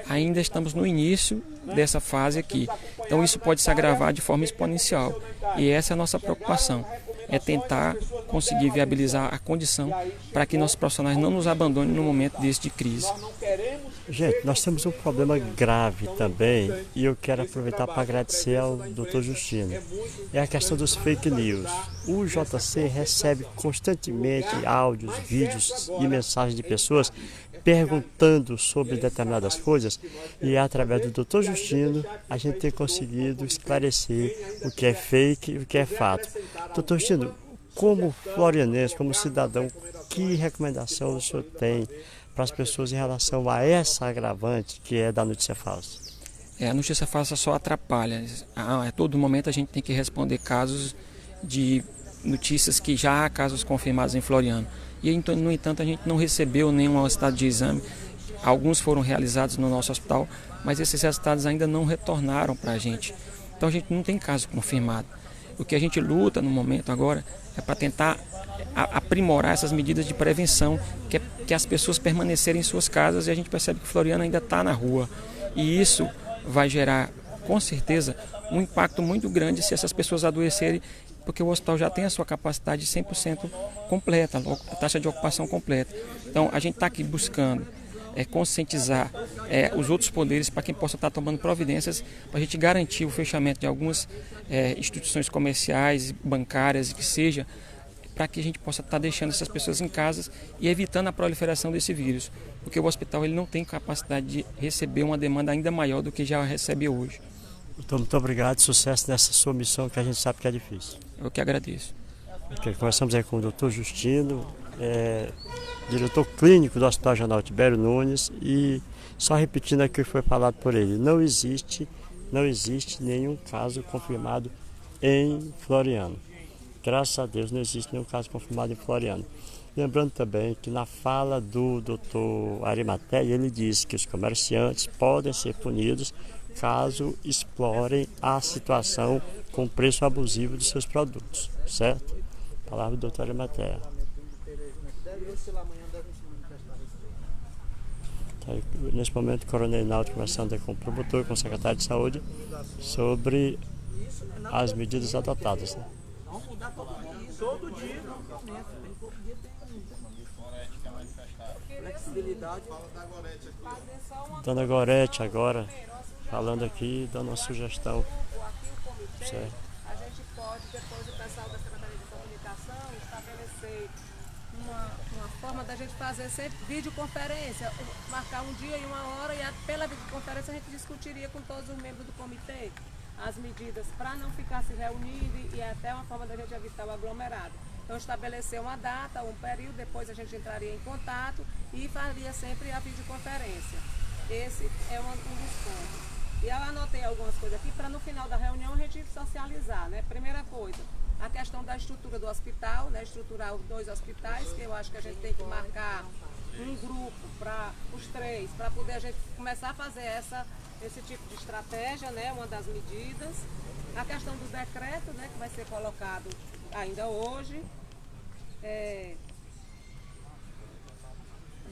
ainda estamos no início dessa fase aqui. Então isso pode se agravar de forma exponencial, e essa é a nossa preocupação. É tentar conseguir viabilizar a condição para que nossos profissionais não nos abandonem no momento desse de crise. Gente, nós temos um problema grave também, e eu quero aproveitar para agradecer ao Dr. Justino. É a questão dos fake news. O JC recebe constantemente áudios, vídeos e mensagens de pessoas perguntando sobre determinadas coisas, e através do Dr. Justino a gente tem conseguido esclarecer o que é fake e o que é fato. Dr. Justino, como florianense, como cidadão, que recomendação o senhor tem para as pessoas em relação a essa agravante que é da notícia falsa? A notícia falsa só atrapalha. A todo momento a gente tem que responder casos de notícias que já há casos confirmados em Floriano. E, no entanto, a gente não recebeu nenhum resultado de exame. Alguns foram realizados no nosso hospital, mas esses resultados ainda não retornaram para a gente. Então a gente não tem caso confirmado. O que a gente luta no momento agora é para tentar aprimorar essas medidas de prevenção, que as pessoas permanecerem em suas casas, e a gente percebe que Floriano ainda está na rua. E isso vai gerar, com certeza, um impacto muito grande se essas pessoas adoecerem, porque o hospital já tem a sua capacidade 100% completa, a taxa de ocupação completa. Então, a gente está aqui buscando conscientizar os outros poderes para quem possa estar tomando providências para a gente garantir o fechamento de algumas instituições comerciais, bancárias, que seja, para que a gente possa estar deixando essas pessoas em casa e evitando a proliferação desse vírus, porque o hospital ele não tem capacidade de receber uma demanda ainda maior do que já recebe hoje. Então, muito obrigado, sucesso nessa sua missão que a gente sabe que é difícil. Eu que agradeço. Okay, começamos aí com o Dr. Justino, diretor clínico do Hospital Regional Tibério Nunes, e só repetindo aqui o que foi falado por ele, não existe nenhum caso confirmado em Floriano. Graças a Deus não existe nenhum caso confirmado em Floriano. Lembrando também que na fala do Dr. Arimateia, ele disse que os comerciantes podem ser punidos caso explorem a situação com preço abusivo dos seus produtos, certo? Palavra do Dr. Arimateia. Nesse momento, o Coronel Naldo conversando com o promotor e com o secretário de Saúde sobre as medidas adotadas. Né? Todo dia. Dona Gorete agora falando aqui, dando uma sugestão. Certo. A gente pode, depois o pessoal da Secretaria de Comunicação, estabelecer uma forma da gente fazer sempre videoconferência, marcar um dia e uma hora, e pela videoconferência a gente discutiria com todos os membros do comitê as medidas para não ficar se reunindo, e até uma forma da gente evitar o aglomerado. Então estabelecer uma data, um período, depois a gente entraria em contato e faria sempre a videoconferência. Esse é um dos pontos. E eu anotei algumas coisas aqui para no final da reunião a gente socializar, né? Primeira coisa, a questão da estrutura do hospital, né? Estruturar os 2 hospitais, que eu acho que a gente tem que marcar um grupo para os 3, para poder a gente começar a fazer esse tipo de estratégia, né? Uma das medidas. A questão do decreto, né? Que vai ser colocado ainda hoje.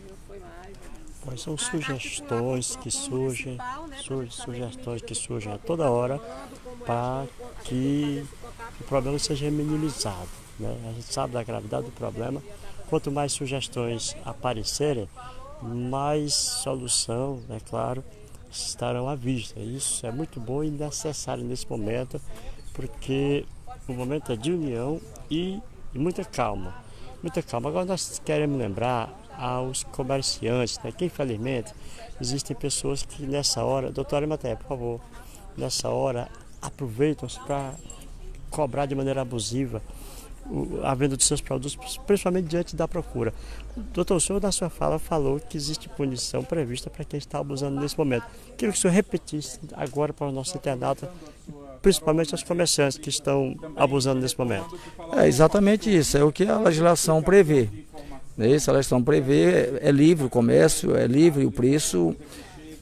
Não foi mais. Quais são sugestões que surgem, sugestões que surgem a toda hora para que o problema seja minimizado, né? A gente sabe da gravidade do problema. Quanto mais sugestões aparecerem, mais solução, é claro, estarão à vista. Isso é muito bom e necessário nesse momento, porque o momento é de união e muita calma. Muita calma. Agora nós queremos lembrar aos comerciantes, né, que infelizmente existem pessoas que nessa hora, doutora Arimateia, por favor, nessa hora aproveitam-se para cobrar de maneira abusiva a venda dos seus produtos, principalmente diante da procura. Doutor, o senhor na sua fala falou que existe punição prevista para quem está abusando nesse momento. Queria que o senhor repetisse agora para o nosso internauta, principalmente os comerciantes que estão abusando nesse momento. É exatamente isso, é o que a legislação prevê. Isso, a legislação prevê, é livre o comércio, é livre o preço,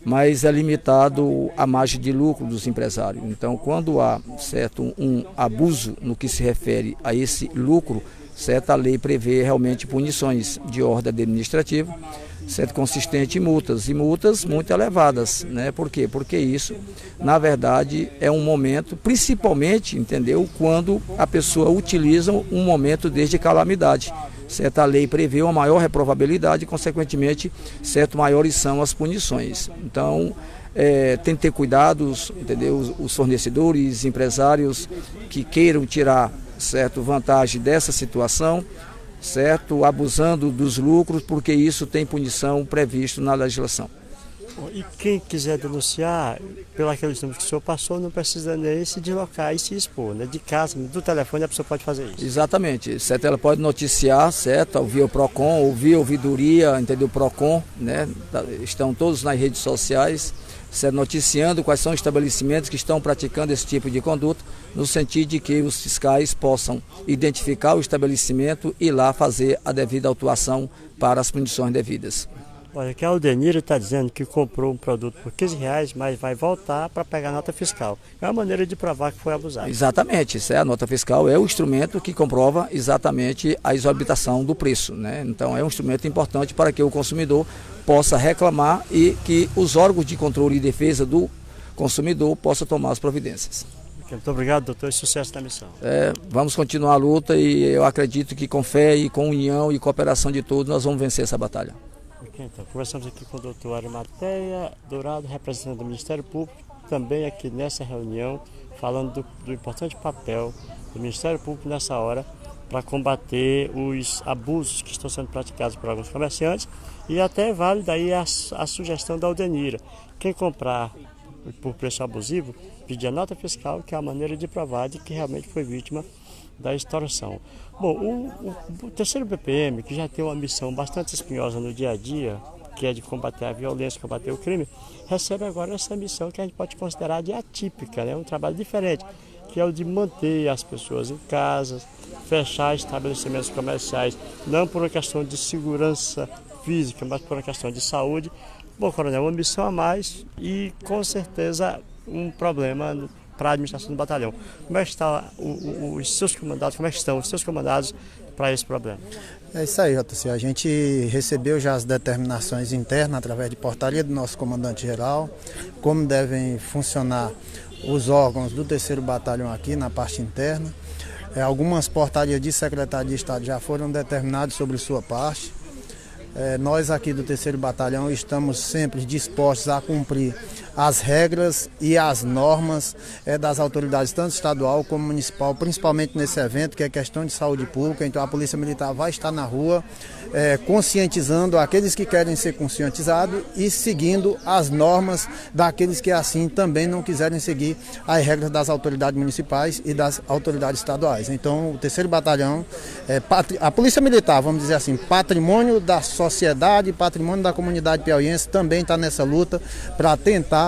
mas é limitado a margem de lucro dos empresários. Então, quando há um abuso no que se refere a esse lucro, a lei prevê realmente punições de ordem administrativa, consistente em multas, e multas muito elevadas, né? Por quê? Porque isso, na verdade, é um momento, principalmente, entendeu, quando a pessoa utiliza um momento desde calamidade. A lei prevê uma maior reprovabilidade e, consequentemente, maiores são as punições. Então, tem que ter cuidados, entendeu? Os fornecedores, empresários que queiram tirar vantagem dessa situação, abusando dos lucros, porque isso tem punição previsto na legislação. E quem quiser denunciar, pelos números que o senhor passou, não precisa nem se deslocar e se expor, né? De casa, do telefone, a pessoa pode fazer isso. Exatamente, ela pode noticiar, via o PROCON, ou via ouvidoria, entendeu? PROCON, né? Estão todos nas redes sociais, noticiando quais são os estabelecimentos que estão praticando esse tipo de conduta, no sentido de que os fiscais possam identificar o estabelecimento e lá fazer a devida autuação para as punições devidas. Olha, que a Aldenira está dizendo que comprou um produto por R$15, mas vai voltar para pegar a nota fiscal. É uma maneira de provar que foi abusado. Exatamente, isso é a nota fiscal, é o instrumento que comprova exatamente a exorbitação do preço, né? Então é um instrumento importante para que o consumidor possa reclamar e que os órgãos de controle e defesa do consumidor possam tomar as providências. Muito obrigado, doutor, e sucesso na missão. Vamos continuar a luta e eu acredito que com fé e com união e cooperação de todos nós vamos vencer essa batalha. Ok, então, conversamos aqui com o doutor Arimateia Dourado, representante do Ministério Público, também aqui nessa reunião, falando do importante papel do Ministério Público nessa hora para combater os abusos que estão sendo praticados por alguns comerciantes e até vale daí a sugestão da Aldenira. Quem comprar por preço abusivo, pedir a nota fiscal, que é a maneira de provar de que realmente foi vítima da extorsão. Bom, o terceiro BPM, que já tem uma missão bastante espinhosa no dia a dia, que é de combater a violência, combater o crime, recebe agora essa missão que a gente pode considerar de atípica, né? Um trabalho diferente, que é o de manter as pessoas em casa, fechar estabelecimentos comerciais, não por uma questão de segurança física, mas por uma questão de saúde. Bom, coronel, uma missão a mais e com certeza um problema para a administração do batalhão. Como é que está os seus comandados, como é que estão os seus comandados para esse problema? É isso aí, JC. A gente recebeu já as determinações internas através de portaria do nosso comandante-geral, como devem funcionar os órgãos do 3º Batalhão aqui na parte interna. Algumas portarias de Secretaria de Estado já foram determinadas sobre sua parte. Nós aqui do 3º Batalhão estamos sempre dispostos a cumprir as regras e as normas das autoridades, tanto estadual como municipal, principalmente nesse evento que é questão de saúde pública. Então a Polícia Militar vai estar na rua conscientizando aqueles que querem ser conscientizados e seguindo as normas daqueles que assim também não quiserem seguir as regras das autoridades municipais e das autoridades estaduais. Então o 3º Batalhão, a Polícia Militar, vamos dizer assim, patrimônio da sociedade, patrimônio da comunidade piauiense, também está nessa luta para tentar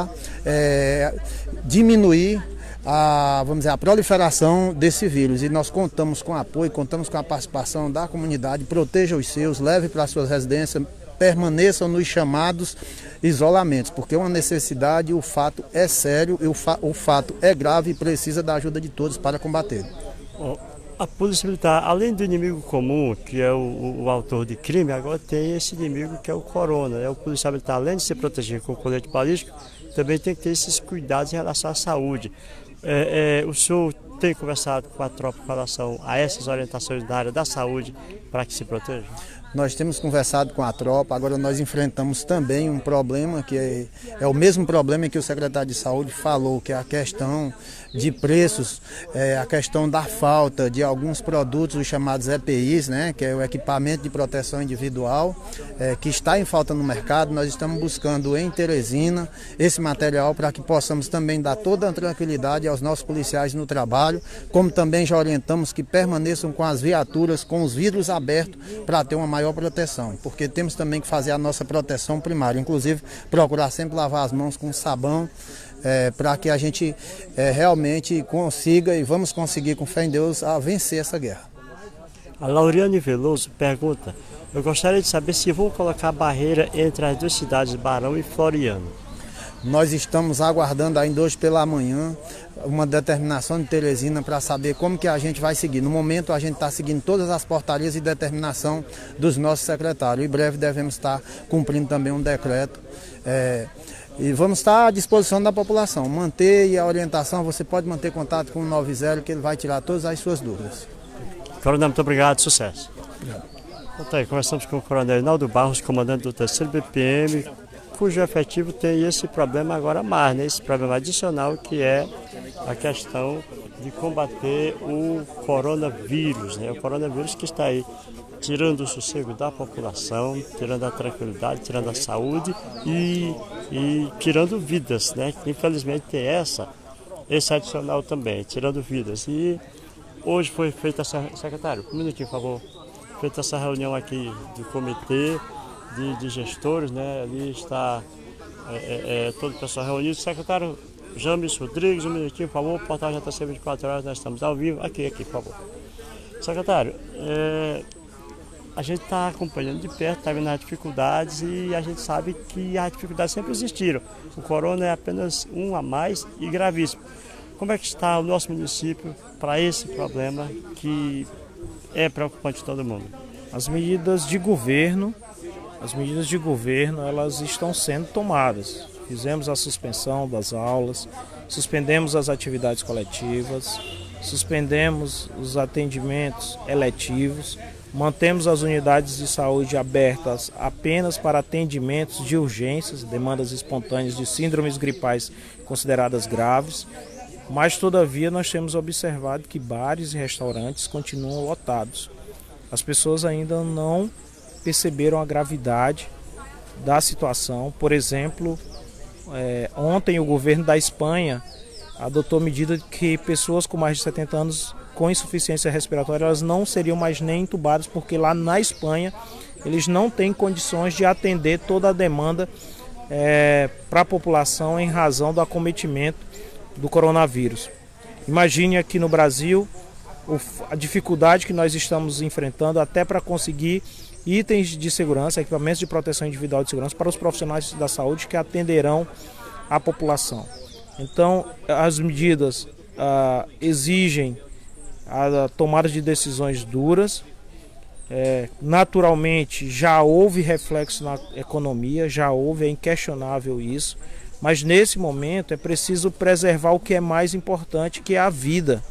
diminuir a proliferação desse vírus. E nós contamos com apoio, contamos com a participação da comunidade. Proteja os seus, leve para as suas residências, permaneçam nos chamados isolamentos, porque é uma necessidade, o fato é sério, e o fato é grave e precisa da ajuda de todos para combater. A Polícia Militar, além do inimigo comum, que é o autor de crime, agora tem esse inimigo que é o corona, né? O policial militar, além de se proteger com o colete balístico, também tem que ter esses cuidados em relação à saúde. O senhor tem conversado com a tropa com relação a essas orientações da área da saúde para que se proteja? Nós temos conversado com a tropa, agora nós enfrentamos também um problema que é o mesmo problema que o secretário de Saúde falou, que é a questão de preços, a questão da falta de alguns produtos, os chamados EPIs, né, que é o equipamento de proteção individual, que está em falta no mercado. Nós estamos buscando em Teresina esse material para que possamos também dar toda a tranquilidade aos nossos policiais no trabalho, como também já orientamos que permaneçam com as viaturas, com os vidros abertos, para ter uma maior proteção, porque temos também que fazer a nossa proteção primária, inclusive procurar sempre lavar as mãos com sabão, para que a gente realmente consiga, e vamos conseguir com fé em Deus, a vencer essa guerra. A Lauriane Veloso pergunta: eu gostaria de saber se vão colocar barreira entre as duas cidades, Barão e Floriano. Nós estamos aguardando ainda hoje pela manhã uma determinação de Teresina para saber como que a gente vai seguir. No momento a gente está seguindo todas as portarias e determinação dos nossos secretários. Em breve devemos estar cumprindo também um decreto. E vamos estar à disposição da população. Manter a orientação, você pode manter contato com o 90, que ele vai tirar todas as suas dúvidas. Coronel, muito obrigado, sucesso. Obrigado. Então, aí, conversamos com o Coronel Inaldo Barros, comandante do 3º BPM, cujo efetivo tem esse problema agora mais, né? Esse problema adicional que é a questão de combater o coronavírus, né? O coronavírus que está aí tirando o sossego da população, tirando a tranquilidade, tirando a saúde e tirando vidas, né? Infelizmente tem esse adicional também, tirando vidas. E hoje foi feita essa, secretário, um minutinho, por favor, feita essa reunião aqui do comitê de gestores, né? Ali está todo o pessoal reunido. Secretário James Rodrigues, um minutinho, por favor, o portal já está sendo 24 horas, nós estamos ao vivo. Aqui, por favor. Secretário, a gente está acompanhando de perto, está vendo as dificuldades e a gente sabe que as dificuldades sempre existiram. O corona é apenas um a mais e gravíssimo. Como é que está o nosso município para esse problema que é preocupante de todo mundo? As medidas de governo, elas estão sendo tomadas. Fizemos a suspensão das aulas, suspendemos as atividades coletivas, suspendemos os atendimentos eletivos, mantemos as unidades de saúde abertas apenas para atendimentos de urgências, demandas espontâneas de síndromes gripais consideradas graves, mas todavia nós temos observado que bares e restaurantes continuam lotados. As pessoas ainda não perceberam a gravidade da situação. Por exemplo, ontem o governo da Espanha adotou medida de que pessoas com mais de 70 anos com insuficiência respiratória elas não seriam mais nem entubadas, porque lá na Espanha eles não têm condições de atender toda a demanda para a população em razão do acometimento do coronavírus. Imagine aqui no Brasil a dificuldade que nós estamos enfrentando até para conseguir itens de segurança, equipamentos de proteção individual de segurança para os profissionais da saúde que atenderão a população. Então, as medidas exigem a tomada de decisões duras. Naturalmente, já houve reflexo na economia, já houve, é inquestionável isso, mas nesse momento é preciso preservar o que é mais importante, que é a vida.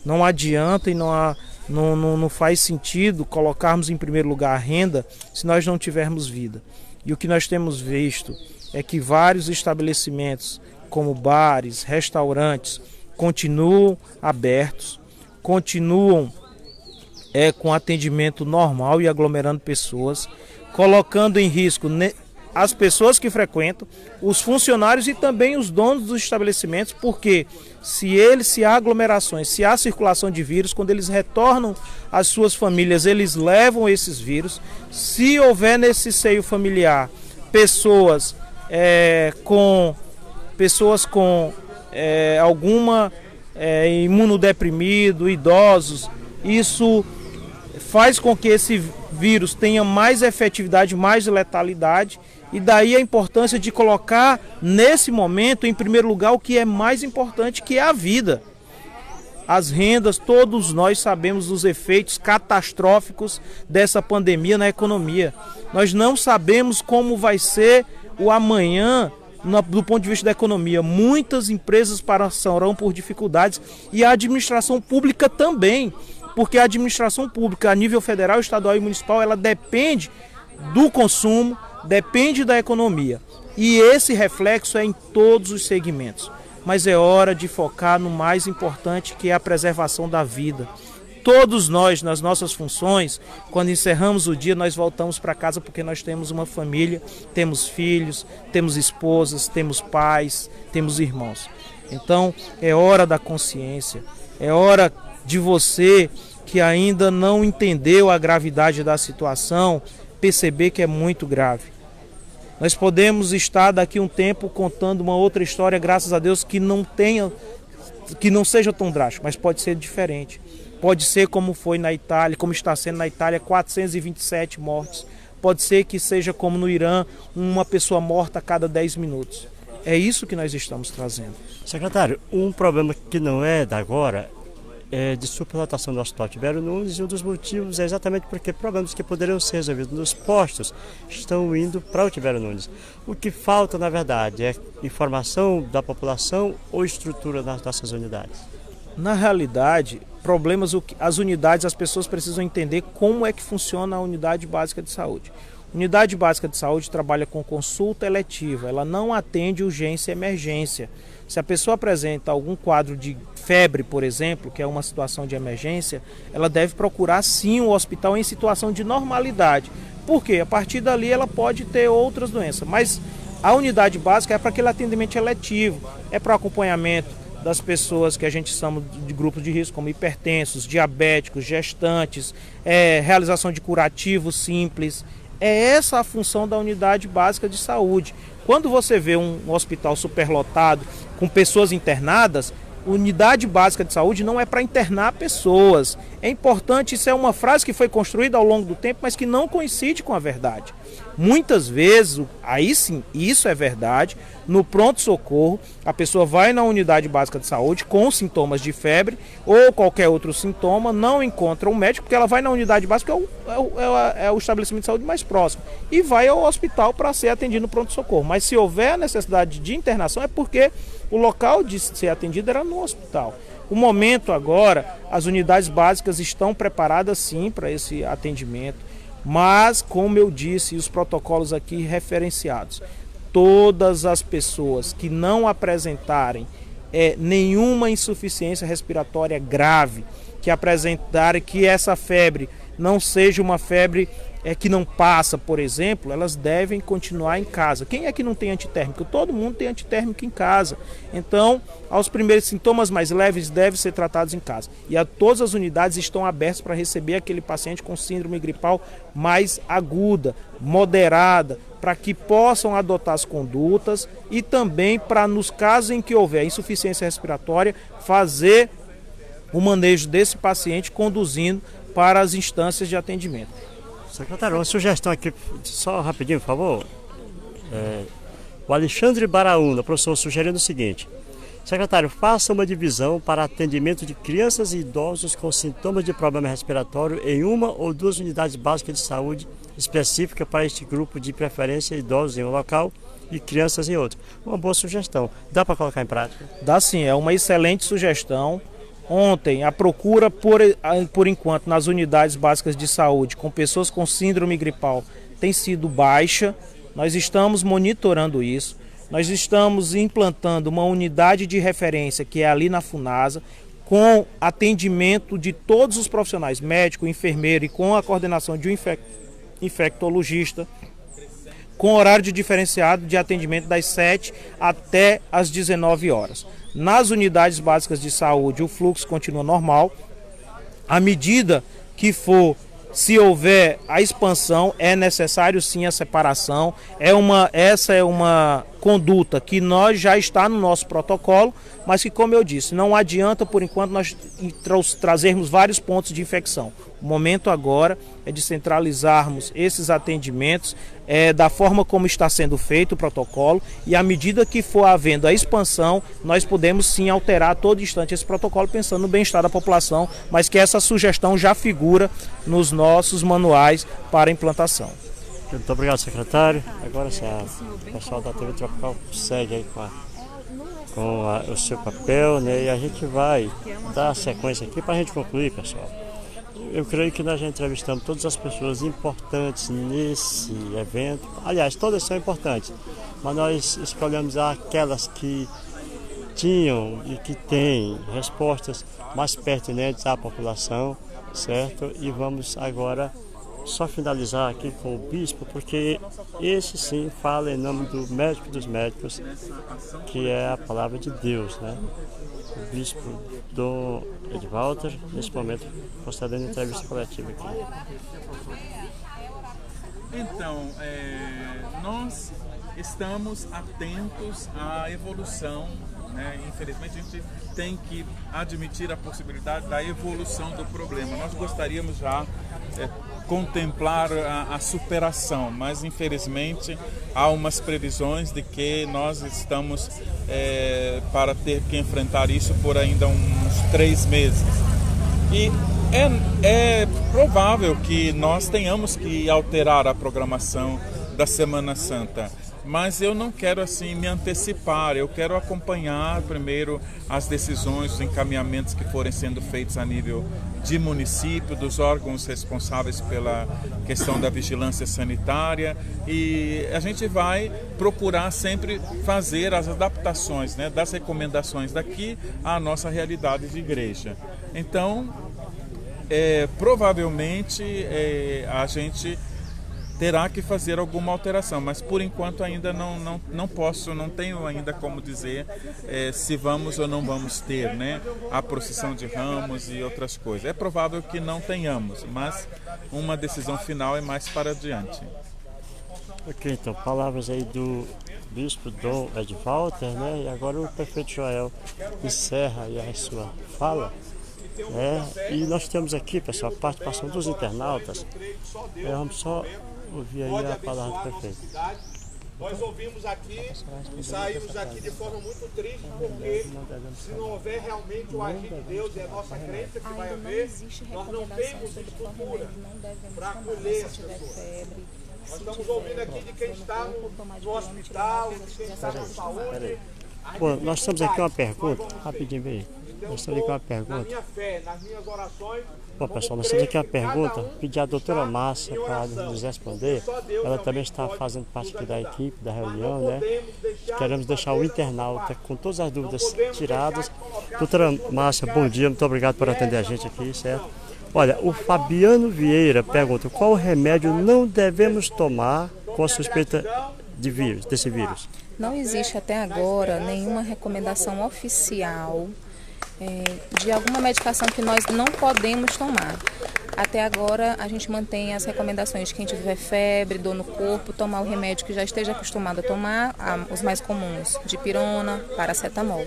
Não adianta e não faz sentido colocarmos em primeiro lugar a renda se nós não tivermos vida. E o que nós temos visto é que vários estabelecimentos, como bares, restaurantes, continuam abertos, continuam com atendimento normal e aglomerando pessoas, colocando em risco as pessoas que frequentam, os funcionários e também os donos dos estabelecimentos, porque se há aglomerações, se há circulação de vírus, quando eles retornam às suas famílias, eles levam esses vírus. Se houver nesse seio familiar pessoas com alguma imunodeprimido, idosos, isso faz com que esse vírus tenha mais efetividade, mais letalidade, e daí a importância de colocar nesse momento em primeiro lugar o que é mais importante, que é a vida. As rendas, todos nós sabemos dos efeitos catastróficos dessa pandemia na economia. Nós não sabemos como vai ser o amanhã do ponto de vista da economia. Muitas empresas passarão por dificuldades e a administração pública também, porque a administração pública a nível federal, estadual e municipal, ela depende do consumo, depende da economia. E esse reflexo é em todos os segmentos. Mas é hora de focar no mais importante, que é a preservação da vida. Todos nós, nas nossas funções, quando encerramos o dia, nós voltamos para casa porque nós temos uma família, temos filhos, temos esposas, temos pais, temos irmãos. Então, é hora da consciência, é hora de você que ainda não entendeu a gravidade da situação, perceber que é muito grave. Nós podemos estar daqui um tempo contando uma outra história, graças a Deus, que não seja tão drástico, mas pode ser diferente. Pode ser como foi na Itália, como está sendo na Itália, 427 mortes. Pode ser que seja como no Irã, uma pessoa morta a cada 10 minutos. É isso que nós estamos trazendo. Secretário, um problema que não é da agora é de superlotação do Hospital Tibério Nunes, e um dos motivos é exatamente porque problemas que poderiam ser resolvidos nos postos estão indo para o Tibério Nunes. O que falta, na verdade, é informação da população ou estrutura nas nossas unidades? Na realidade, as unidades, as pessoas precisam entender como é que funciona a unidade básica de saúde. Unidade básica de saúde trabalha com consulta eletiva, ela não atende urgência e emergência. Se a pessoa apresenta algum quadro de febre, por exemplo, que é uma situação de emergência, ela deve procurar sim o hospital em situação de normalidade. Por quê? A partir dali ela pode ter outras doenças, mas a unidade básica é para aquele atendimento eletivo, é para o acompanhamento das pessoas que a gente chama de grupos de risco, como hipertensos, diabéticos, gestantes, realização de curativos simples. É essa a função da unidade básica de saúde. Quando você vê um hospital superlotado, com pessoas internadas, unidade básica de saúde não é para internar pessoas. É importante, isso é uma frase que foi construída ao longo do tempo, mas que não coincide com a verdade. Muitas vezes, aí sim, isso é verdade, no pronto-socorro, a pessoa vai na unidade básica de saúde com sintomas de febre ou qualquer outro sintoma, não encontra um médico, porque ela vai na unidade básica, é o estabelecimento de saúde mais próximo, e vai ao hospital para ser atendido no pronto-socorro. Mas se houver a necessidade de internação, é porque o local de ser atendido era no hospital. O momento agora, as unidades básicas estão preparadas sim para esse atendimento, mas, como eu disse, os protocolos aqui referenciados, todas as pessoas que não apresentarem nenhuma insuficiência respiratória grave, que apresentarem que essa febre não seja uma febre que não passa, por exemplo, elas devem continuar em casa. Quem é que não tem antitérmico? Todo mundo tem antitérmico em casa. Então, aos primeiros sintomas mais leves devem ser tratados em casa. E todas as unidades estão abertas para receber aquele paciente com síndrome gripal mais aguda, moderada, para que possam adotar as condutas e também para, nos casos em que houver insuficiência respiratória, fazer o manejo desse paciente conduzindo para as instâncias de atendimento. Secretário, uma sugestão aqui, só rapidinho, por favor. O Alexandre Baraúna, professor, sugerindo o seguinte: secretário, faça uma divisão para atendimento de crianças e idosos com sintomas de problema respiratório em uma ou duas unidades básicas de saúde específica para este grupo, de preferência idosos em um local e crianças em outro. Uma boa sugestão. Dá para colocar em prática? Dá sim, é uma excelente sugestão. Ontem, a procura, por enquanto, nas unidades básicas de saúde com pessoas com síndrome gripal tem sido baixa. Nós estamos monitorando isso. Nós estamos implantando uma unidade de referência, que é ali na Funasa, com atendimento de todos os profissionais, médico, enfermeiro, e com a coordenação de um infectologista, com horário de diferenciado de atendimento das 7 até as 19 horas. Nas unidades básicas de saúde, o fluxo continua normal. À medida que for, se houver a expansão, é necessário sim a separação. Essa é uma conduta que nós já está no nosso protocolo, mas que, como eu disse, não adianta por enquanto nós trazermos vários pontos de infecção. O momento agora é de centralizarmos esses atendimentos da forma como está sendo feito o protocolo, e à medida que for havendo a expansão, nós podemos sim alterar a todo instante esse protocolo, pensando no bem-estar da população, mas que essa sugestão já figura nos nossos manuais para implantação. Muito obrigado, secretário. Agora sim, o pessoal da TV Tropical segue aí com o seu papel, né? E a gente vai dar a sequência aqui para a gente concluir, pessoal. Eu creio que nós já entrevistamos todas as pessoas importantes nesse evento. Aliás, todas são importantes, mas nós escolhemos aquelas que tinham e que têm respostas mais pertinentes à população, certo? E vamos agora só finalizar aqui com o bispo, porque esse sim fala em nome do médico dos médicos, que é a palavra de Deus, né? O bispo Dom Edvalter, nesse momento, concedendo entrevista coletiva aqui. Então, nós estamos atentos à evolução, né? Infelizmente a gente tem que admitir a possibilidade da evolução do problema. Nós gostaríamos já contemplar a superação, mas infelizmente há umas previsões de que nós estamos para ter que enfrentar isso por ainda uns 3 meses. E é provável que nós tenhamos que alterar a programação da Semana Santa, mas eu não quero assim me antecipar, eu quero acompanhar primeiro as decisões, os encaminhamentos que forem sendo feitos a nível de município, dos órgãos responsáveis pela questão da vigilância sanitária, e a gente vai procurar sempre fazer as adaptações, né, das recomendações daqui à nossa realidade de igreja. Então, provavelmente a gente terá que fazer alguma alteração, mas por enquanto ainda não posso, não tenho ainda como dizer se vamos ou não vamos ter, né, a procissão de ramos e outras coisas. É provável que não tenhamos, mas uma decisão final é mais para adiante. Ok, então, palavras aí do bispo Dom Ed Walter, né? E agora o prefeito Joel encerra aí a sua fala. E nós temos aqui, pessoal, a participação dos internautas. Vamos só ouvir aí a palavra do prefeito. Nós ouvimos aqui e saímos aqui de forma muito triste, porque se não houver realmente o agir de Deus, é a nossa crença que vai haver, nós não temos estrutura para acolher as pessoas. Nós estamos ouvindo aqui de quem está no hospital, de quem está na saúde. Bom, nós temos aqui uma pergunta, rapidinho aí. Nós temos aqui uma Na pergunta. minha fé, nas minhas orações. Bom, pessoal, nós temos aqui uma pergunta. Pedir à doutora Márcia para nos responder. Ela também está fazendo parte aqui da equipe, da reunião, né? Queremos deixar o internauta com todas as dúvidas tiradas. Doutora Márcia, bom dia, muito obrigado por atender a gente aqui, certo? Olha, o Fabiano Vieira pergunta: qual remédio não devemos tomar com a suspeita de vírus, desse vírus? Não existe até agora nenhuma recomendação oficial de alguma medicação que nós não podemos tomar. Até agora a gente mantém as recomendações de quem tiver febre, dor no corpo, tomar o remédio que já esteja acostumado a tomar, os mais comuns, dipirona, paracetamol.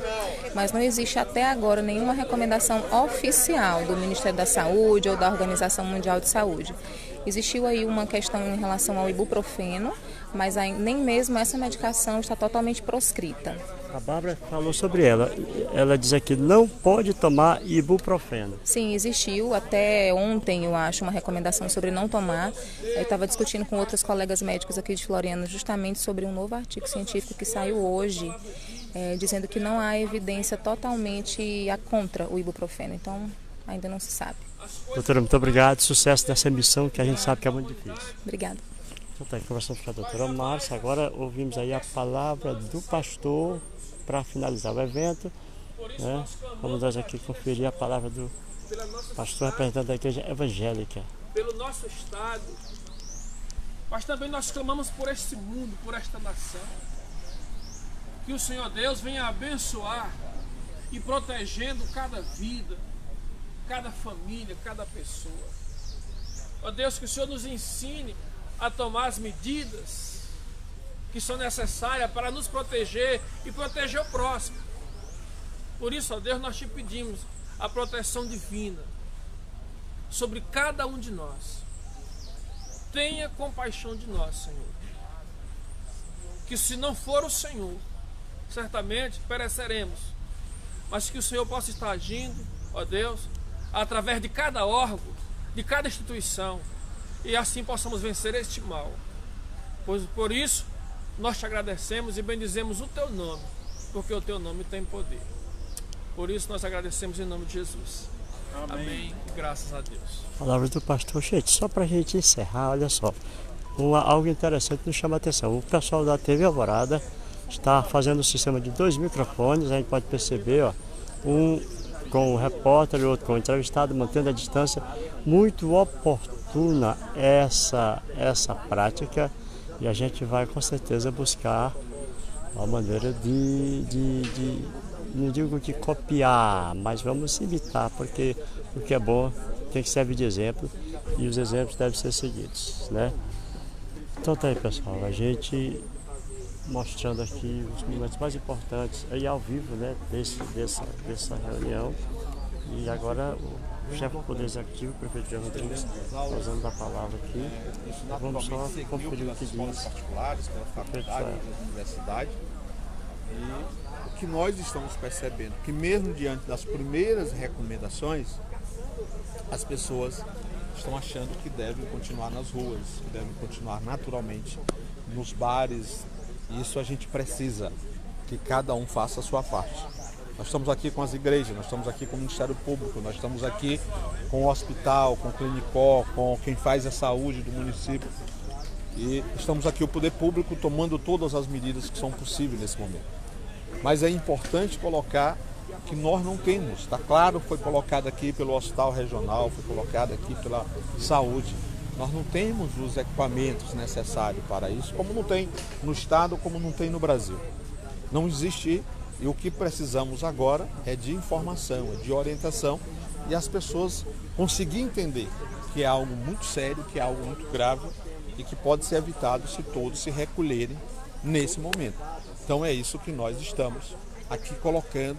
Mas não existe até agora nenhuma recomendação oficial do Ministério da Saúde ou da Organização Mundial de Saúde. Existiu aí uma questão em relação ao ibuprofeno, mas nem mesmo essa medicação está totalmente proscrita. A Bárbara falou sobre ela. Ela diz aqui: não pode tomar ibuprofeno. Sim, existiu até ontem, eu acho, uma recomendação sobre não tomar. Eu estava discutindo com outros colegas médicos aqui de Floriano justamente sobre um novo artigo científico que saiu hoje, dizendo que não há evidência totalmente contra o ibuprofeno. Então, ainda não se sabe. Doutora, muito obrigado. Sucesso nessa missão que a gente sabe que é muito difícil. Obrigada. Então tá, conversamos com a doutora Márcia. Agora ouvimos aí a palavra do pastor para finalizar o evento, né? Vamos nós aqui conferir a palavra do pastor representante da igreja evangélica. Pelo nosso estado, mas também nós clamamos por este mundo, por esta nação. Que o Senhor Deus venha abençoar e protegendo cada vida, cada família, cada pessoa. Ó Deus, que o Senhor nos ensine a tomar as medidas que são necessárias para nos proteger e proteger o próximo. Por isso, ó Deus, nós te pedimos a proteção divina sobre cada um de nós. Tenha compaixão de nós, Senhor. Que se não for o Senhor, certamente pereceremos. Mas que o Senhor possa estar agindo, ó Deus, através de cada órgão, de cada instituição, e assim possamos vencer este mal. Pois por isso nós te agradecemos e bendizemos o teu nome, porque o teu nome tem poder. Por isso nós agradecemos em nome de Jesus. Amém. Graças a Deus. Palavras do pastor. Gente, só para a gente encerrar, olha só, algo interessante nos chama a atenção. O pessoal da TV Alvorada está fazendo um sistema de 2 microfones. A gente pode perceber, ó, um com o repórter e outro com o entrevistado, mantendo a distância. Muito oportuna essa prática, e a gente vai com certeza buscar uma maneira não digo de copiar, mas vamos imitar, porque o que é bom tem que servir de exemplo e os exemplos devem ser seguidos, né? Então tá aí, pessoal, a gente mostrando aqui os momentos mais importantes aí ao vivo, né, dessa reunião. E agora o chefe do Poder Executivo, o prefeito Jean Rodrigues, usando a palavra aqui. Vamos só conferir o que diz particulares, pela faculdade, pela universidade. E o que nós estamos percebendo, que mesmo diante das primeiras recomendações, as pessoas estão achando que devem continuar nas ruas, que devem continuar naturalmente nos bares. E isso a gente precisa que cada um faça a sua parte. Nós estamos aqui com as igrejas, nós estamos aqui com o Ministério Público, nós estamos aqui com o hospital, com o Clinicó, com quem faz a saúde do município. E estamos aqui, o poder público, tomando todas as medidas que são possíveis nesse momento. Mas é importante colocar que nós não temos, está claro, foi colocado aqui pelo Hospital Regional, foi colocado aqui pela saúde. Nós não temos os equipamentos necessários para isso, como não tem no estado, como não tem no Brasil. Não existe. E o que precisamos agora é de informação, é de orientação, e as pessoas conseguirem entender que é algo muito sério, que é algo muito grave, e que pode ser evitado se todos se recolherem nesse momento. Então é isso que nós estamos aqui colocando,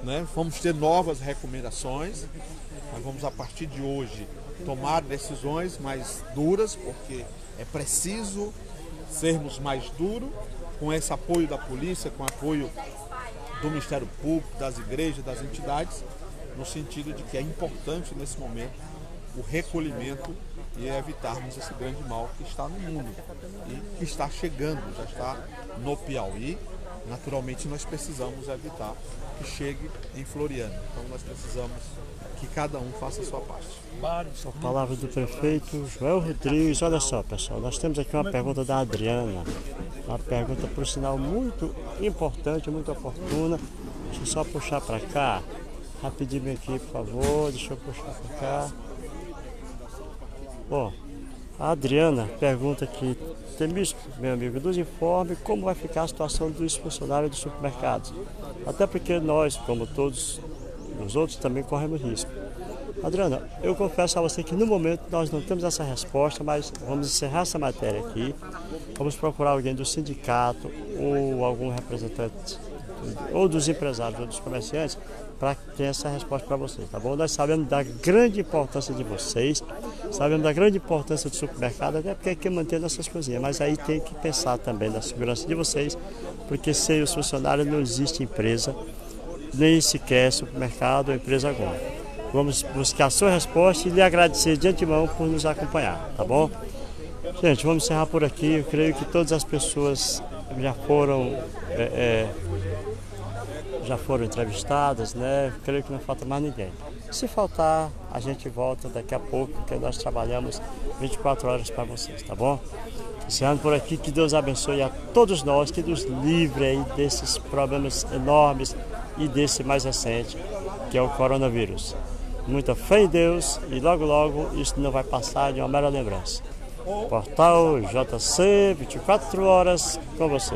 né? Vamos ter novas recomendações, nós vamos a partir de hoje tomar decisões mais duras, porque é preciso sermos mais duros, com esse apoio da polícia, com o apoio do Ministério Público, das igrejas, das entidades, no sentido de que é importante nesse momento o recolhimento e evitarmos esse grande mal que está no mundo e que está chegando, já está no Piauí. Naturalmente nós precisamos evitar que chegue em Floriano. Então nós precisamos que cada um faça a sua parte. A palavra do prefeito Joel Rodrigues. Olha só, pessoal, nós temos aqui uma pergunta da Adriana. Uma pergunta, por sinal, muito importante, muito oportuna. Deixa eu só puxar para cá. Rapidinho aqui, por favor. Deixa eu puxar para cá. Bom, a Adriana pergunta aqui, Temístocles, meu amigo, nos informe como vai ficar a situação dos funcionários dos supermercados. Até porque nós, como todos os outros, também corremos risco. Adriana, eu confesso a você que no momento nós não temos essa resposta, mas vamos encerrar essa matéria aqui. Vamos procurar alguém do sindicato ou algum representante ou dos empresários ou dos comerciantes para ter essa resposta para vocês, tá bom? Nós sabemos da grande importância de vocês, sabemos da grande importância do supermercado, até porque é que manter nossas cozinhas, mas aí tem que pensar também na segurança de vocês, porque sem os funcionários não existe empresa, nem sequer supermercado ou empresa alguma. Vamos buscar a sua resposta e lhe agradecer de antemão por nos acompanhar, tá bom? Gente, vamos encerrar por aqui. Eu creio que todas as pessoas já foram entrevistadas, né? Eu creio que não falta mais ninguém. Se faltar, a gente volta daqui a pouco, porque nós trabalhamos 24 horas para vocês, tá bom? Encerrando por aqui, que Deus abençoe a todos nós, que nos livre aí desses problemas enormes e desse mais recente, que é o coronavírus. Muita fé em Deus e logo logo isso não vai passar de uma mera lembrança. Portal JC, 24 horas com você.